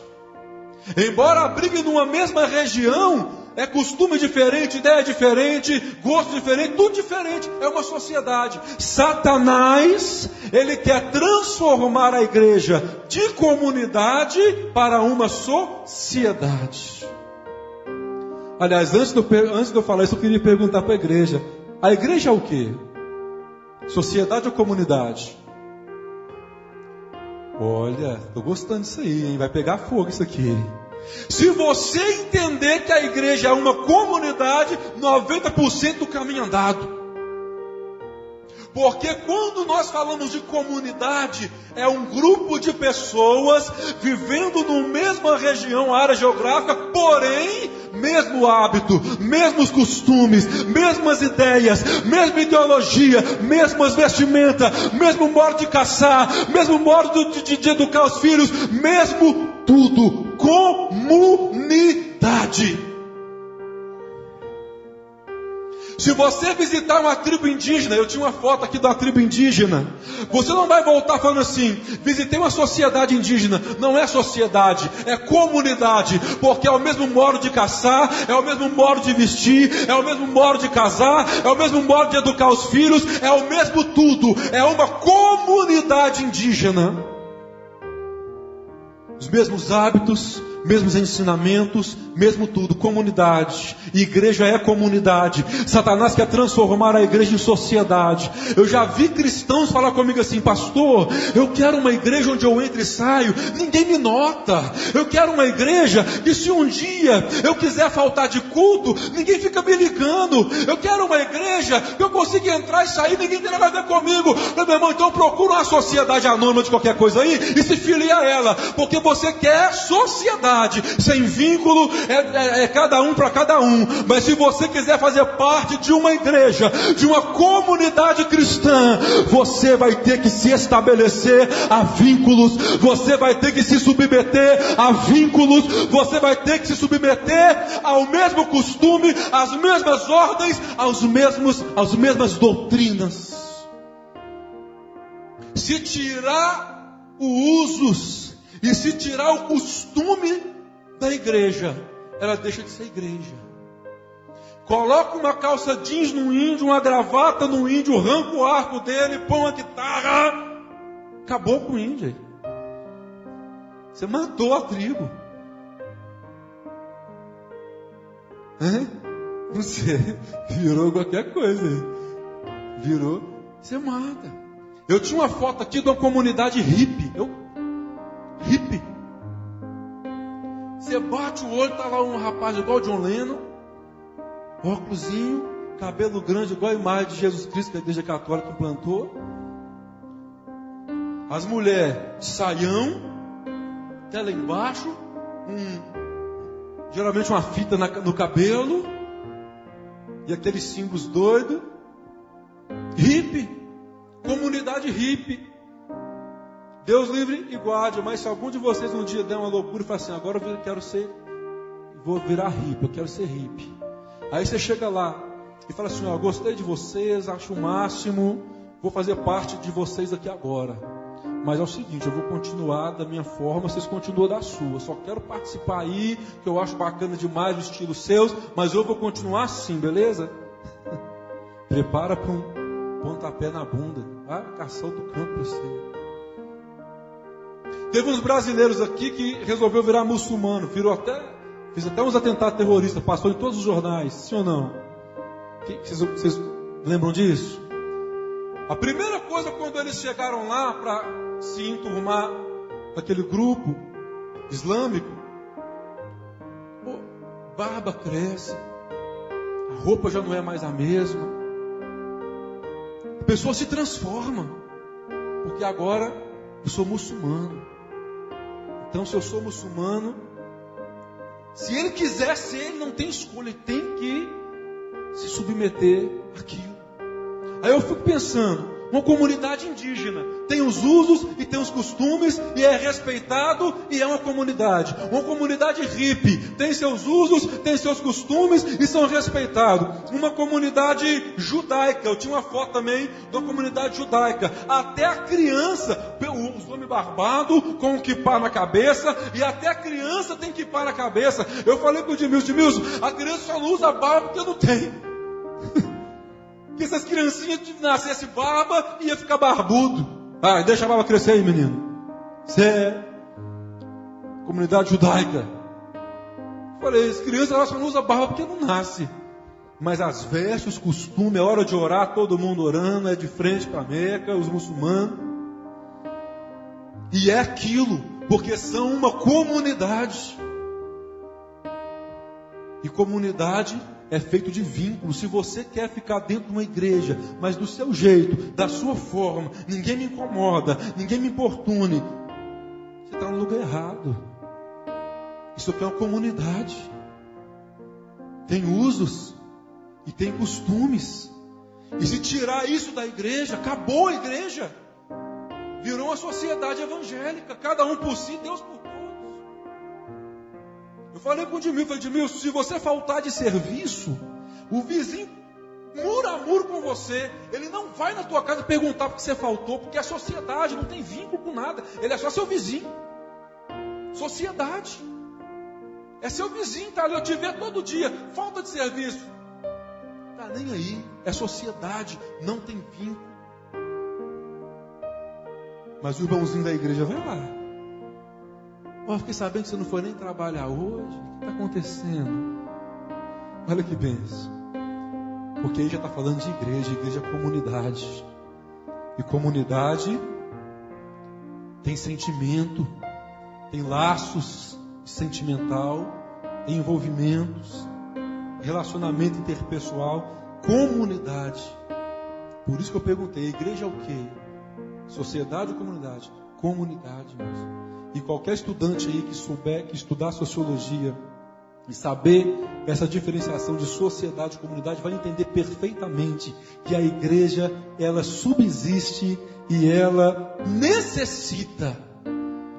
Embora abriguem numa mesma região, é costume diferente, ideia diferente, gosto diferente, tudo diferente. É uma sociedade. Satanás, ele quer transformar a igreja de comunidade para uma sociedade. Aliás, antes de eu falar isso, eu queria perguntar para a igreja: a igreja é o quê? Sociedade ou comunidade? Olha, estou gostando disso aí, hein? Vai pegar fogo isso aqui. Se você entender que a igreja é uma comunidade, 90% do caminho andado. Porque quando nós falamos de comunidade, é um grupo de pessoas vivendo na mesma região, área geográfica, porém, mesmo hábito, mesmos costumes, mesmas ideias, mesma ideologia, mesmas vestimentas, mesmo modo de caçar, mesmo modo de educar os filhos, mesmo tudo. Comunidade. Se você visitar uma tribo indígena, eu tinha uma foto aqui de uma tribo indígena, você não vai voltar falando assim: visitei uma sociedade indígena. Não é sociedade, é comunidade, porque é o mesmo modo de caçar, é o mesmo modo de vestir, é o mesmo modo de casar, é o mesmo modo de educar os filhos, é o mesmo tudo, é uma comunidade indígena. Os mesmos hábitos, mesmos ensinamentos, mesmo tudo, comunidade. Igreja é comunidade. Satanás quer transformar a igreja em sociedade. Eu já vi cristãos falar comigo assim: pastor, eu quero uma igreja onde eu entro e saio, ninguém me nota. Eu quero uma igreja que, se um dia eu quiser faltar de culto, ninguém fica me ligando. Eu quero uma igreja que eu consiga entrar e sair, ninguém tem nada a ver comigo. Meu irmão, então procura uma sociedade anônima de qualquer coisa aí e se filie a ela, porque você quer sociedade sem vínculo, é cada um para cada um. Mas se você quiser fazer parte de uma igreja, de uma comunidade cristã, você vai ter que se estabelecer a vínculos, você vai ter que se submeter a vínculos, você vai ter que se submeter ao mesmo costume, às mesmas ordens, às mesmas doutrinas. Se tirar o usos e se tirar o costume da igreja, ela deixa de ser igreja. Coloca uma calça jeans no índio, uma gravata no índio, arranca o arco dele, põe uma guitarra, acabou com o índio. Você matou a tribo. Você virou qualquer coisa aí. Virou, você mata. Eu tinha uma foto aqui de uma comunidade hippie. Hippie. Você bate o olho, tá lá um rapaz igual o John Lennon, óculosinho, cabelo grande igual a imagem de Jesus Cristo que a igreja católica implantou. As mulheres de saião, até lá embaixo, geralmente uma fita no cabelo, e aqueles símbolos doidos. Hippie. Comunidade hippie. Deus livre e guarde. Mas se algum de vocês um dia der uma loucura e falar assim: agora eu vou virar hippie, eu quero ser hippie. Aí você chega lá e fala assim: ó, gostei de vocês, acho o máximo, vou fazer parte de vocês aqui agora. Mas é o seguinte, eu vou continuar da minha forma, vocês continuam da sua. Só quero participar aí, que eu acho bacana demais o estilo seus, mas eu vou continuar assim, beleza? Prepara para um pontapé na bunda. Vai caçar do campo para você. Teve uns brasileiros aqui que resolveu virar muçulmano. Fez até uns atentados terroristas. Passou em todos os jornais. Sim ou não? Vocês lembram disso? A primeira coisa, quando eles chegaram lá para se enturmar naquele grupo islâmico, barba cresce, a roupa já não é mais a mesma. A pessoa se transforma, porque agora eu sou muçulmano. Então, se eu sou muçulmano, se ele quiser ser, ele não tem escolha, ele tem que se submeter àquilo. Aí eu fico pensando, uma comunidade indígena tem os usos e tem os costumes e é respeitado e é uma comunidade. Uma comunidade hippie tem seus usos, tem seus costumes e são respeitados. Uma comunidade judaica, eu tinha uma foto também de uma comunidade judaica. Até a criança, os homens barbados com o kippah na cabeça, e até a criança tem kippah na cabeça. Eu falei para o Edmilson, a criança só não usa barba porque não tem. Porque essas criancinhas nascessem barba, ia ficar barbudo. Deixa a barba crescer aí, menino. Você é comunidade judaica. Falei, as crianças elas só não usam barba porque não nasce. Mas as vestes, os costumes, é hora de orar, todo mundo orando, é de frente para Meca, os muçulmanos. E é aquilo, porque são uma comunidade. E comunidade é feito de vínculos. Se você quer ficar dentro de uma igreja, mas do seu jeito, da sua forma, ninguém me incomoda, ninguém me importune, você está no lugar errado. Isso aqui é uma comunidade. Tem usos e tem costumes. E se tirar isso da igreja, acabou a igreja. Virou uma sociedade evangélica, cada um por si, Deus por todos. Eu falei com o Edmilson, se você faltar de serviço, o vizinho muro a muro com você, ele não vai na tua casa perguntar porque você faltou, porque é sociedade, não tem vínculo com nada, ele é só seu vizinho. Sociedade. É seu vizinho, tá ali, eu te vejo todo dia, falta de serviço. Tá nem aí, é sociedade, não tem vínculo. Mas o irmãozinho da igreja vai lá. Eu fiquei sabendo que você não foi nem trabalhar hoje. O que está acontecendo? Olha que bênção. Porque aí já está falando de igreja é comunidade. E comunidade tem sentimento, tem laços sentimental, tem envolvimentos, relacionamento interpessoal, comunidade. Por isso que eu perguntei, igreja é o quê? Sociedade ou comunidade? Comunidade mesmo. E qualquer estudante aí que estudar sociologia e saber essa diferenciação de sociedade e comunidade vai entender perfeitamente que a igreja, ela subsiste e ela necessita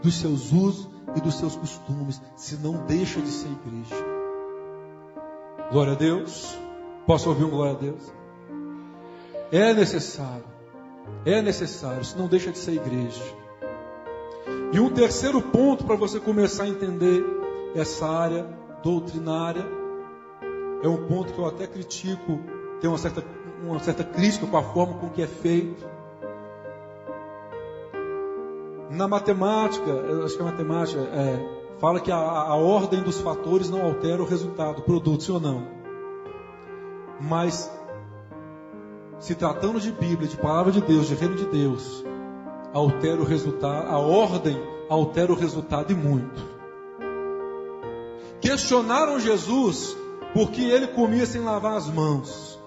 dos seus usos e dos seus costumes, senão deixa de ser igreja. Glória a Deus. Posso ouvir um glória a Deus? É necessário, senão deixa de ser igreja. E um terceiro ponto para você começar a entender essa área doutrinária, é um ponto que eu até critico, tem uma certa crítica com a forma com que é feito. Na matemática, eu acho que a matemática fala que a ordem dos fatores não altera o resultado, o produto, sim ou não? Mas, se tratando de Bíblia, de palavra de Deus, de reino de Deus, altera o resultado, a ordem altera o resultado e muito. Questionaram Jesus porque ele comia sem lavar as mãos.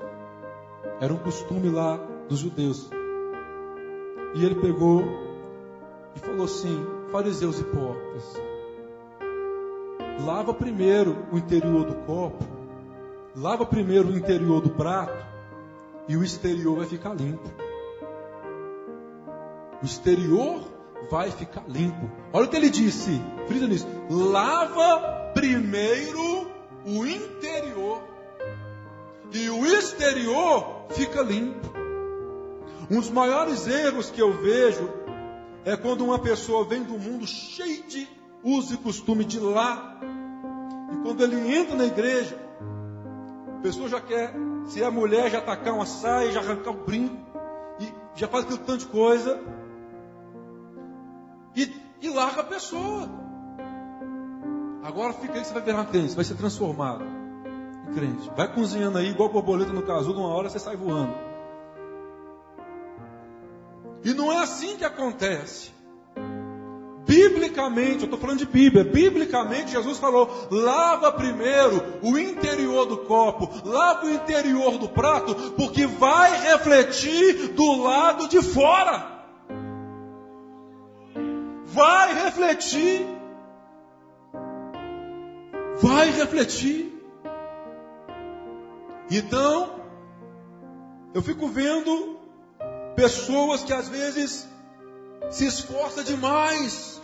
Era um costume lá dos judeus. E ele pegou e falou assim: fariseus hipócritas, lava primeiro o interior do copo, lava primeiro o interior do prato, e o exterior vai ficar limpo. O exterior vai ficar limpo. Olha o que ele disse, frisa nisso: lava primeiro o interior, e o exterior fica limpo. Um dos maiores erros que eu vejo é quando uma pessoa vem do mundo cheio de uso e costume de lá, e quando ele entra na igreja, a pessoa já quer, se é mulher, já tacar uma saia, já arrancar o brinco, e já faz aquele tanto de coisa, e larga a pessoa. Agora fica aí que você vai virar crente, você vai ser transformado em crente. Vai cozinhando aí, igual borboleta no casulo, uma hora você sai voando. E não é assim que acontece. Biblicamente, eu estou falando de Bíblia, biblicamente Jesus falou: lava primeiro o interior do copo, lava o interior do prato, porque vai refletir do lado de fora. Vai refletir. Vai refletir. Então, eu fico vendo pessoas que às vezes se esforçam demais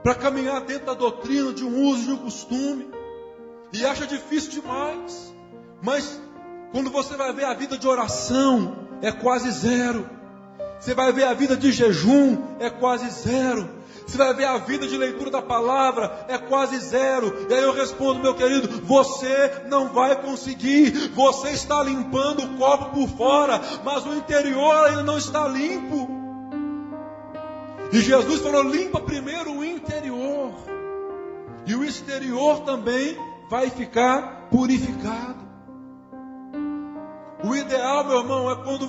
para caminhar dentro da doutrina de um uso, de um costume, e acha difícil demais. Mas quando você vai ver a vida de oração, é quase zero. Você vai ver a vida de jejum, é quase zero. Você vai ver a vida de leitura da palavra, é quase zero. E aí eu respondo, meu querido, você não vai conseguir. Você está limpando o copo por fora, mas o interior ainda não está limpo. E Jesus falou: limpa primeiro o interior, e o exterior também vai ficar purificado. O ideal, meu irmão, é quando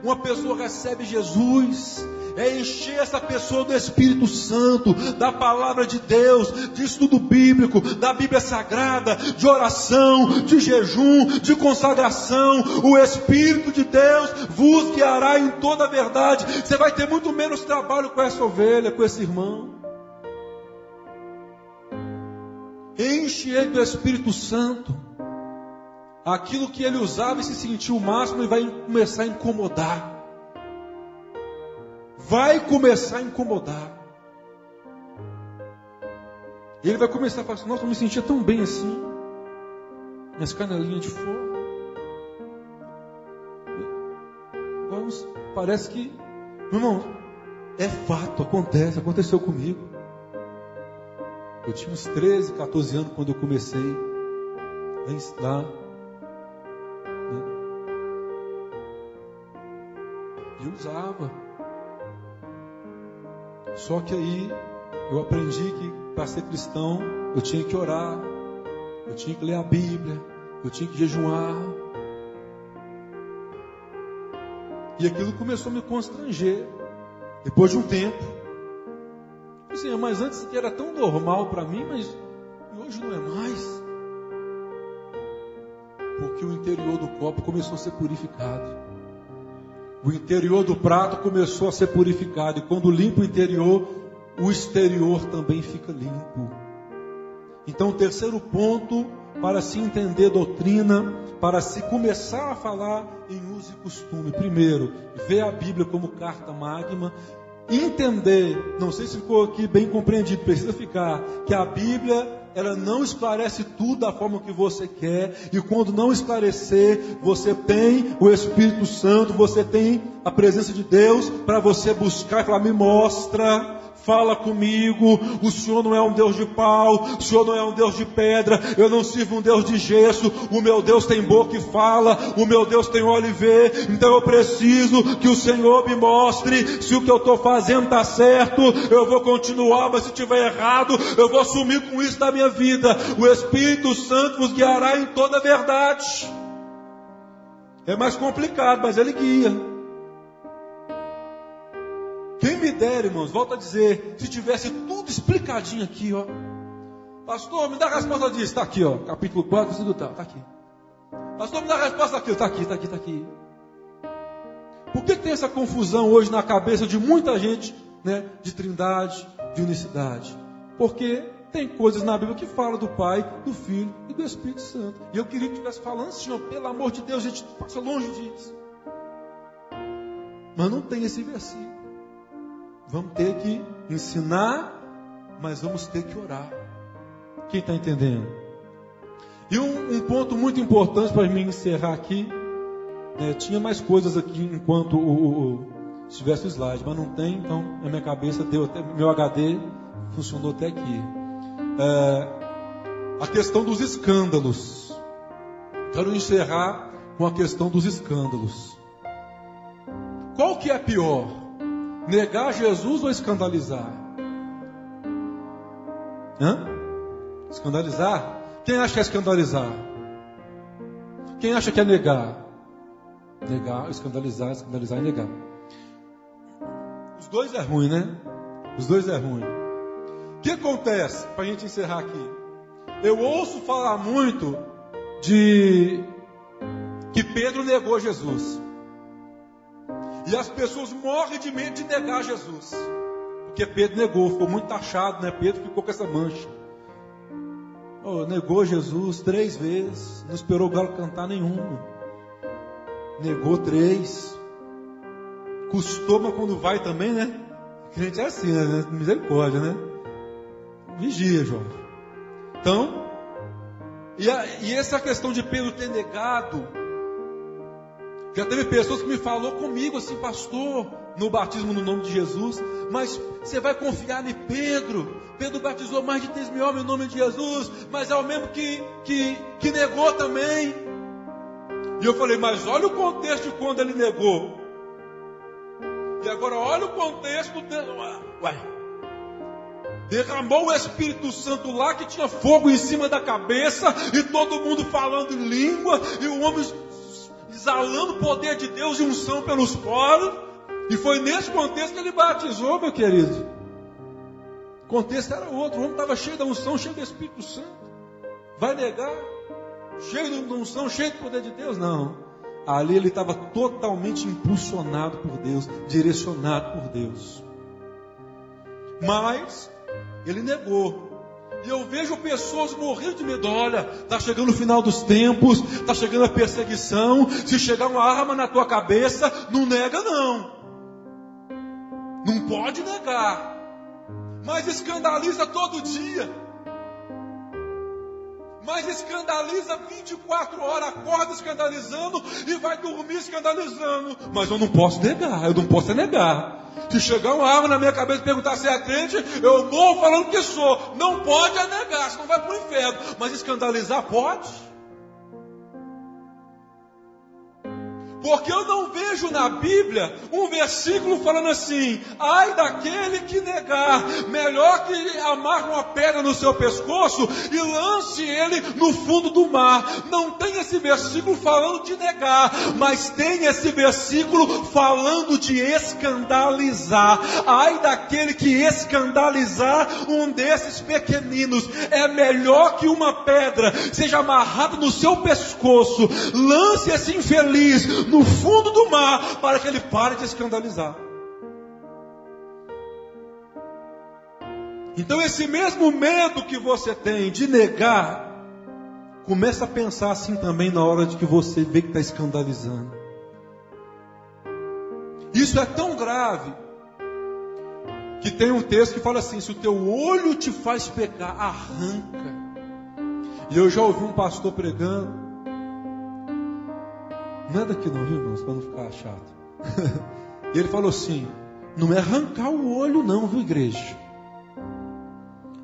uma pessoa recebe Jesus, é encher essa pessoa do Espírito Santo, da palavra de Deus, de estudo bíblico, da Bíblia Sagrada, de oração, de jejum, de consagração. O Espírito de Deus vos guiará em toda a verdade. Você vai ter muito menos trabalho com essa ovelha, com esse irmão. Enche ele do Espírito Santo. Aquilo que ele usava e se sentiu o máximo, ele vai começar a incomodar. Vai começar a incomodar. Ele vai começar a falar assim: nossa, eu me sentia tão bem assim, minhas canelinhas de fogo. Agora parece que, meu irmão, é fato, aconteceu comigo. Eu tinha uns 13, 14 anos quando eu comecei lá. E eu usava. Só que aí eu aprendi que para ser cristão eu tinha que orar, eu tinha que ler a Bíblia, eu tinha que jejuar. E aquilo começou a me constranger. Depois de um tempo. Assim, mas antes que era tão normal para mim, mas hoje não é mais. Porque o interior do copo começou a ser purificado. O interior do prato começou a ser purificado. E quando limpa o interior, o exterior também fica limpo. Então, o terceiro ponto para se entender doutrina, para se começar a falar em uso e costume. Primeiro, ver a Bíblia como carta magna. Entender, não sei se ficou aqui bem compreendido, precisa ficar, que a Bíblia, ela não esclarece tudo da forma que você quer, e quando não esclarecer, você tem o Espírito Santo, você tem a presença de Deus, para você buscar e falar, me mostra, fala comigo, o Senhor não é um Deus de pau, o Senhor não é um Deus de pedra, eu não sirvo um Deus de gesso, o meu Deus tem boca e fala, o meu Deus tem olho e vê, então eu preciso que o Senhor me mostre, se o que eu estou fazendo está certo, eu vou continuar, mas se estiver errado, eu vou assumir com isso da minha vida, o Espírito Santo vos guiará em toda a verdade. É mais complicado, mas ele guia. Quem me dera, irmãos, volto a dizer, se tivesse tudo explicadinho aqui, ó. Pastor, me dá a resposta disso, está aqui, ó. Capítulo 4, versículo tal, está aqui. Pastor, me dá a resposta daquilo, está aqui, está aqui, está aqui. Por que tem essa confusão hoje na cabeça de muita gente, né, de trindade, de unicidade? Porque tem coisas na Bíblia que falam do Pai, do Filho e do Espírito Santo. E eu queria que estivesse falando, Senhor, pelo amor de Deus, a gente passa longe disso. Mas não tem esse versículo. Vamos ter que ensinar, mas vamos ter que orar. Quem está entendendo? E um ponto muito importante para mim encerrar aqui, tinha mais coisas aqui enquanto se tivesse o slide, mas não tem, então a minha cabeça deu até, meu HD funcionou até aqui. A questão dos escândalos. Quero encerrar com a questão dos escândalos. Qual que é pior? Negar Jesus ou escandalizar? Escandalizar? Quem acha que é escandalizar? Quem acha que é negar? Negar, escandalizar e negar. Os dois é ruim, né? Os dois é ruim. O que acontece? Para a gente encerrar aqui. Eu ouço falar muito de que Pedro negou Jesus. E as pessoas morrem de medo de negar Jesus. Porque Pedro negou, ficou muito taxado, né? Pedro ficou com essa mancha. Negou Jesus 3 vezes, não esperou o galo cantar nenhuma. Negou 3. Custou, mas quando vai também, né? O crente é assim, né? Misericórdia, né? Vigia, jovem. Então, e essa questão de Pedro ter negado, já teve pessoas que me falou comigo assim, pastor, no batismo no nome de Jesus, mas você vai confiar em Pedro? Pedro batizou mais de 3 mil homens no nome de Jesus, mas é o mesmo que negou também. E eu falei, mas olha o contexto de quando ele negou. E agora olha o contexto derramou o Espírito Santo lá, que tinha fogo em cima da cabeça, e todo mundo falando em língua, e o homem exalando o poder de Deus e unção pelos poros. E foi nesse contexto que ele batizou, meu querido. O contexto era outro. O homem estava cheio da unção, cheio do Espírito Santo. Vai negar? Cheio da unção, cheio do poder de Deus? Não. Ali ele estava totalmente impulsionado por Deus, direcionado por Deus. Mas ele negou. E eu vejo pessoas morrendo de medo. Olha, está chegando o final dos tempos, está chegando a perseguição. Se chegar uma arma na tua cabeça, não nega não. Não pode negar. Mas escandaliza todo dia. Mas escandaliza 24 horas, acorda escandalizando e vai dormir escandalizando. Mas eu não posso negar, eu não posso negar. Se chegar uma arma na minha cabeça e perguntar se é crente, eu morro falando que sou. Não pode negar, senão vai para o inferno. Mas escandalizar pode. Porque eu não vejo na Bíblia um versículo falando assim: ai daquele que negar, melhor que amarre uma pedra no seu pescoço e lance ele no fundo do mar. Não tem esse versículo falando de negar, mas tem esse versículo falando de escandalizar. Ai daquele que escandalizar um desses pequeninos. É melhor que uma pedra seja amarrada no seu pescoço, lance esse infeliz no fundo do mar, para que ele pare de escandalizar. Então esse mesmo medo que você tem de negar, começa a pensar assim também na hora de que você vê que está escandalizando. Isso é tão grave, que tem um texto que fala assim: se o teu olho te faz pecar, arranca. E eu já ouvi um pastor pregando, não é daqui não, viu, irmãos, para não ficar chato. E ele falou assim: não é arrancar o olho não, viu, igreja?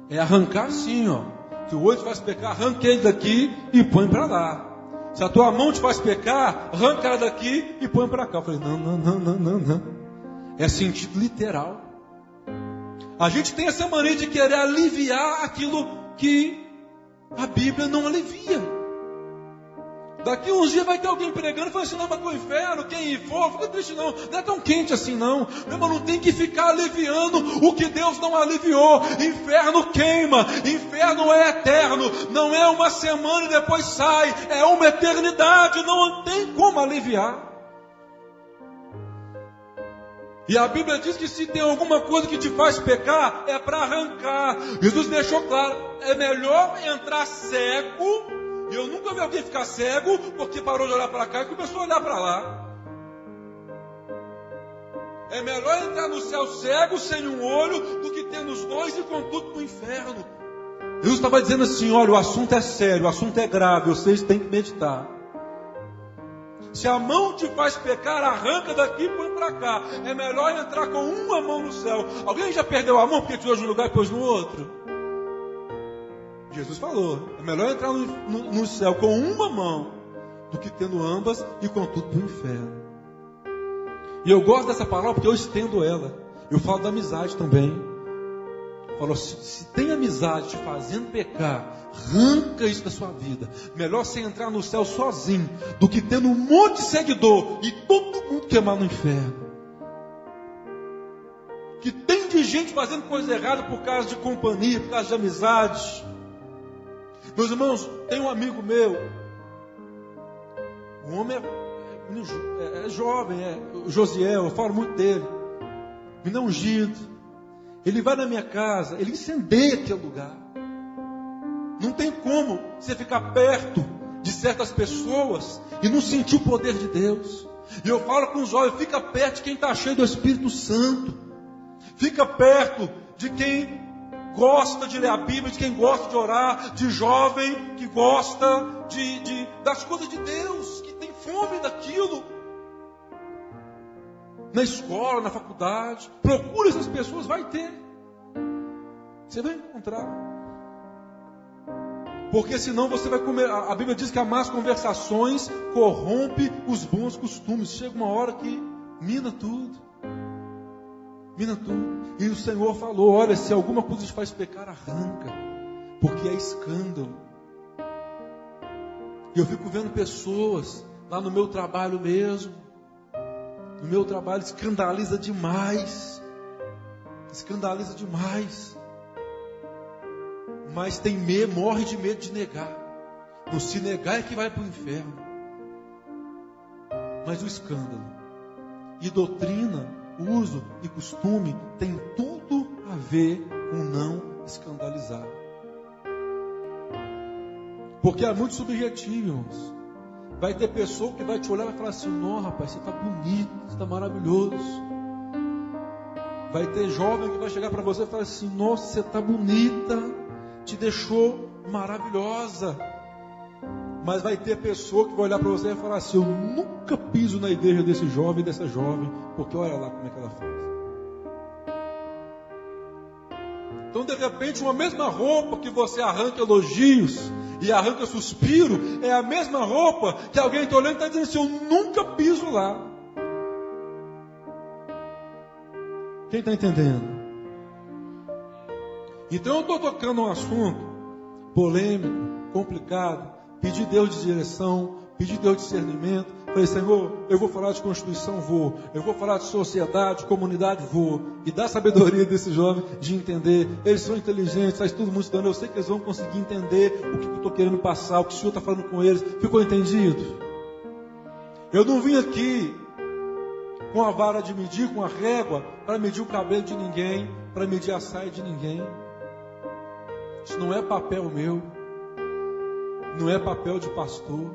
É arrancar assim, ó. Se o olho te faz pecar, arranca ele daqui e põe para lá. Se a tua mão te faz pecar, arranca ela daqui e põe para cá. Eu falei: não. É sentido literal. A gente tem essa mania de querer aliviar aquilo que a Bíblia não alivia. Daqui uns dias vai ter alguém pregando e falando assim: não, mas para o inferno, quem for, fica triste não é tão quente assim não. Meu irmão, não tem que ficar aliviando o que Deus não aliviou. Inferno queima, inferno é eterno, não é uma semana e depois sai, é uma eternidade, não tem como aliviar. E a Bíblia diz que se tem alguma coisa que te faz pecar, é para arrancar. Jesus deixou claro: é melhor entrar cego. E eu nunca vi alguém ficar cego porque parou de olhar para cá e começou a olhar para lá. É melhor entrar no céu cego, sem um olho, do que tendo os dois e contudo no inferno. Jesus estava dizendo assim: olha, o assunto é sério, o assunto é grave, vocês têm que meditar. Se a mão te faz pecar, arranca daqui e põe para cá. É melhor entrar com uma mão no céu. Alguém já perdeu a mão porque tirou de um lugar e pôs no outro? Jesus falou: é melhor entrar no céu com uma mão do que tendo ambas e contudo para o inferno. E eu gosto dessa palavra porque eu estendo ela. Eu falo da amizade também. Eu falo: se tem amizade te fazendo pecar, arranca isso da sua vida. Melhor você entrar no céu sozinho do que tendo um monte de seguidor e todo mundo queimar no inferno. Que tem de gente fazendo coisa errada por causa de companhia, por causa de amizades. Meus irmãos, tem um amigo meu, o homem é jovem, o Josiel, eu falo muito dele, menino ungido. Ele vai na minha casa, ele incendeia aquele lugar. Não tem como você ficar perto de certas pessoas e não sentir o poder de Deus. E eu falo com os olhos: fica perto de quem está cheio do Espírito Santo. Fica perto de quem gosta de ler a Bíblia, de quem gosta de orar, de jovem que gosta das coisas de Deus, que tem fome daquilo. Na escola, na faculdade, procura essas pessoas, vai ter. Você vai encontrar. Porque senão você vai comer. A Bíblia diz que as más conversações corrompe os bons costumes. Chega uma hora que mina tudo. Mina tudo. E o Senhor falou: olha, se alguma coisa te faz pecar, arranca, porque é escândalo. E eu fico vendo pessoas lá no meu trabalho mesmo. No meu trabalho escandaliza demais. Escandaliza demais. Mas tem medo, morre de medo de negar. Não se negar é que vai para o inferno. Mas o escândalo e doutrina, uso e costume tem tudo a ver com não escandalizar. Porque é muito subjetivo, irmãos. Vai ter pessoa que vai te olhar e vai falar assim: não, rapaz, você está bonito, você está maravilhoso. Vai ter jovem que vai chegar para você e falar assim: nossa, você está bonita, te deixou maravilhosa. Mas vai ter pessoa que vai olhar para você e falar assim: eu nunca piso na igreja desse jovem e dessa jovem, porque olha lá como é que ela faz. Então, de repente, uma mesma roupa que você arranca elogios e arranca suspiro, é a mesma roupa que alguém está olhando e está dizendo assim: eu nunca piso lá. Quem está entendendo? Então eu estou tocando um assunto polêmico, complicado, pedir Deus de direção, pedir Deus de discernimento. Falei: Senhor, eu vou falar de Constituição, vou. Eu vou falar de sociedade, comunidade, vou. E dá sabedoria desse jovem de entender. Eles são inteligentes, está todo mundo estudando. Eu sei que eles vão conseguir entender o que eu estou querendo passar, o que o Senhor está falando com eles. Ficou entendido? Eu não vim aqui com a vara de medir, com a régua, para medir o cabelo de ninguém, para medir a saia de ninguém. Isso não é papel meu, não é papel de pastor.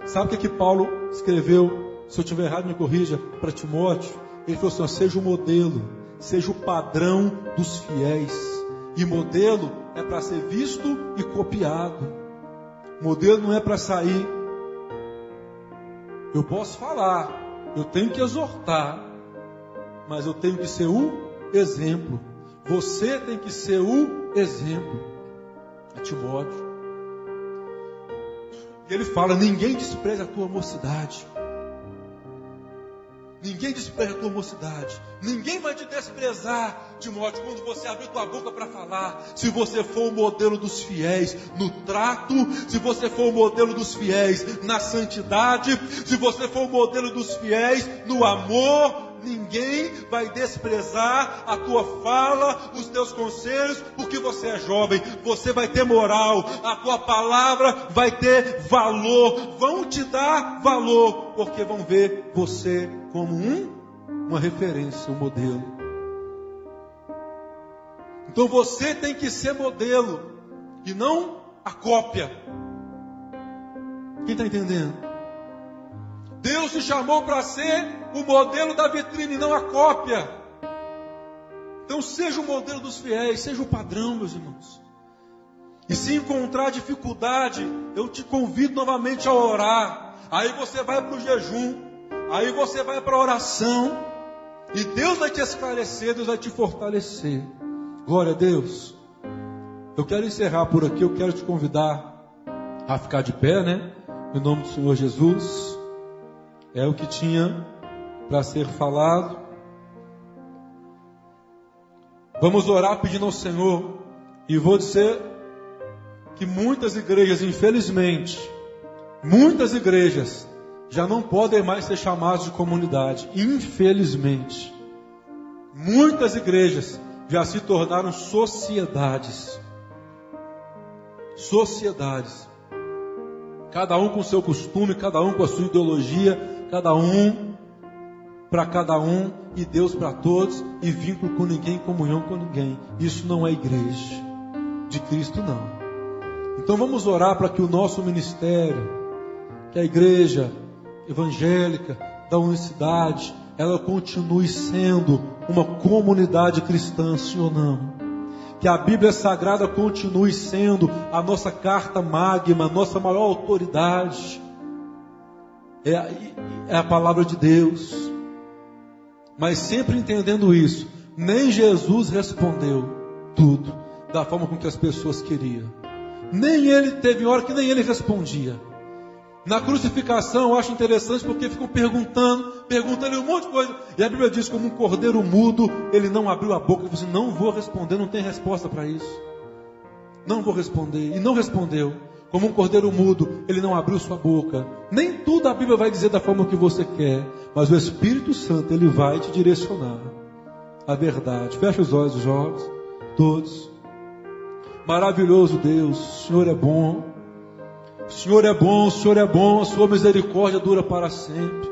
Sabe o que Paulo escreveu? Se eu estiver errado, me corrija, para Timóteo. Ele falou assim: seja o modelo, seja o padrão dos fiéis. E modelo é para ser visto e copiado. Modelo não é para sair. Eu posso falar, eu tenho que exortar, mas eu tenho que ser o exemplo. Você tem que ser o exemplo. É Timóteo. E ele fala: ninguém despreza a tua mocidade. Ninguém despreza a tua mocidade. Ninguém vai te desprezar, Timóteo, quando você abrir tua boca para falar. Se você for o modelo dos fiéis no trato, se você for o modelo dos fiéis na santidade, se você for o modelo dos fiéis no amor, ninguém vai desprezar a tua fala, os teus conselhos, porque você é jovem. Você vai ter moral, a tua palavra vai ter valor. Vão te dar valor, porque vão ver você como uma referência, um modelo. Então você tem que ser modelo e não a cópia. Quem está entendendo? Deus te chamou para ser o modelo da vitrine, não a cópia. Então seja o modelo dos fiéis, seja o padrão, meus irmãos. E se encontrar dificuldade, eu te convido novamente a orar. Aí você vai para o jejum, aí você vai para a oração, e Deus vai te esclarecer, Deus vai te fortalecer. Glória a Deus. Eu quero encerrar por aqui, eu quero te convidar a ficar de pé, né? Em nome do Senhor Jesus. É o que tinha para ser falado. Vamos orar pedindo ao Senhor. E vou dizer que muitas igrejas, infelizmente, muitas igrejas já não podem mais ser chamadas de comunidade. Infelizmente. Muitas igrejas já se tornaram sociedades. Sociedades. Cada um com o seu costume, cada um com a sua ideologia, cada um para cada um, e Deus para todos, e vínculo com ninguém, comunhão com ninguém. Isso não é igreja de Cristo, não. Então vamos orar para que o nosso ministério, que a igreja evangélica da unicidade, ela continue sendo uma comunidade cristã, sim ou não? Que a Bíblia Sagrada continue sendo a nossa carta magna, a nossa maior autoridade. É a palavra de Deus. Mas sempre entendendo isso, nem Jesus respondeu tudo da forma com que as pessoas queriam. Nem ele, teve hora que nem ele respondia. Na crucificação eu acho interessante porque ficam perguntando um monte de coisa. E a Bíblia diz: como um cordeiro mudo, ele não abriu a boca. Ele falou assim: não vou responder, não tem resposta para isso. Não vou responder. E não respondeu. Como um cordeiro mudo, ele não abriu sua boca. Nem tudo a Bíblia vai dizer da forma que você quer, mas o Espírito Santo, ele vai te direcionar a verdade. Fecha os olhos, jovens, todos. Maravilhoso Deus, o Senhor é bom. O Senhor é bom, o Senhor é bom, a sua misericórdia dura para sempre.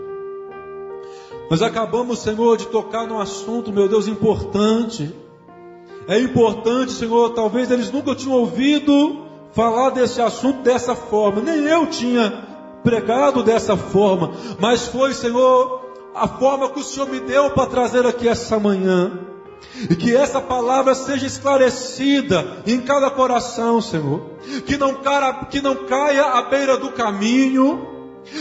Nós acabamos, Senhor, de tocar num assunto, meu Deus, importante. É importante, Senhor, talvez eles nunca tinham ouvido falar desse assunto dessa forma. Nem eu tinha pregado dessa forma. Mas foi, Senhor, a forma que o Senhor me deu para trazer aqui essa manhã. E que essa palavra seja esclarecida em cada coração, Senhor. Que não caia à beira do caminho.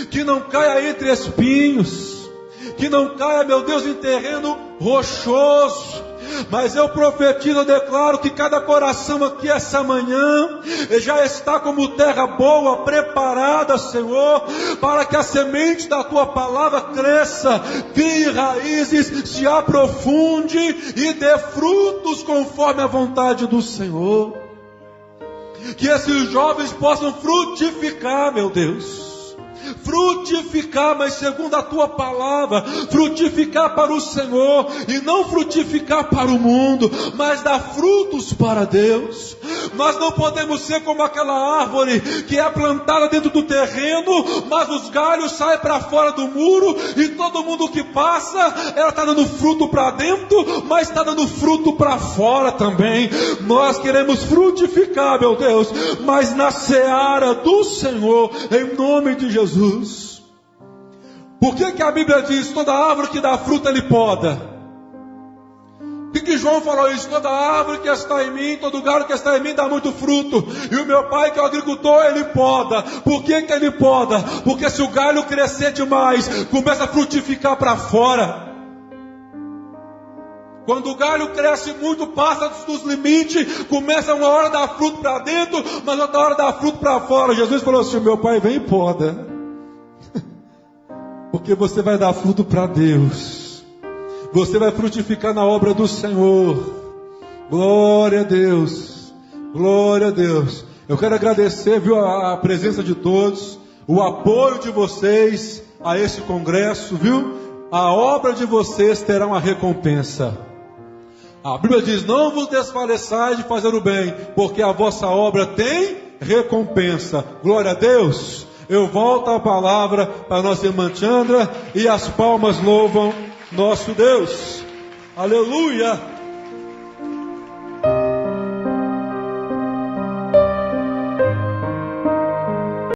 Que não caia entre espinhos. Que não caia, meu Deus, em terreno rochoso. Mas eu profetizo, eu declaro que cada coração aqui essa manhã já está como terra boa, preparada, Senhor, para que a semente da tua palavra cresça, crie raízes, se aprofunde e dê frutos conforme a vontade do Senhor. Que esses jovens possam frutificar, meu Deus. Frutificar, mas segundo a tua palavra, frutificar para o Senhor, e não frutificar para o mundo, mas dar frutos para Deus. Nós não podemos ser como aquela árvore que é plantada dentro do terreno, mas os galhos saem para fora do muro, e todo mundo que passa, ela está dando fruto para dentro, mas está dando fruto para fora também. Nós queremos frutificar, meu Deus, mas na seara do Senhor, em nome de Jesus. Por que a Bíblia diz, toda árvore que dá fruta ele poda? Por que João falou isso? Toda árvore que está em mim, todo galho que está em mim dá muito fruto, e o meu pai que é o agricultor, ele poda. Por que ele poda? Porque se o galho crescer demais, começa a frutificar para fora. Quando o galho cresce muito, passa dos limites, começa uma hora a dar fruto para dentro, mas outra hora a dar fruto para fora. Jesus falou assim, meu pai vem e poda, porque você vai dar fruto para Deus, você vai frutificar na obra do Senhor. Glória a Deus, glória a Deus. Eu quero agradecer, viu, a presença de todos, o apoio de vocês a esse congresso, viu? A obra de vocês terá uma recompensa. A Bíblia diz, não vos desfaleçais de fazer o bem, porque a vossa obra tem recompensa. Glória a Deus. Eu volto a palavra para a nossa irmã Chandra, e as palmas louvam nosso Deus. Aleluia.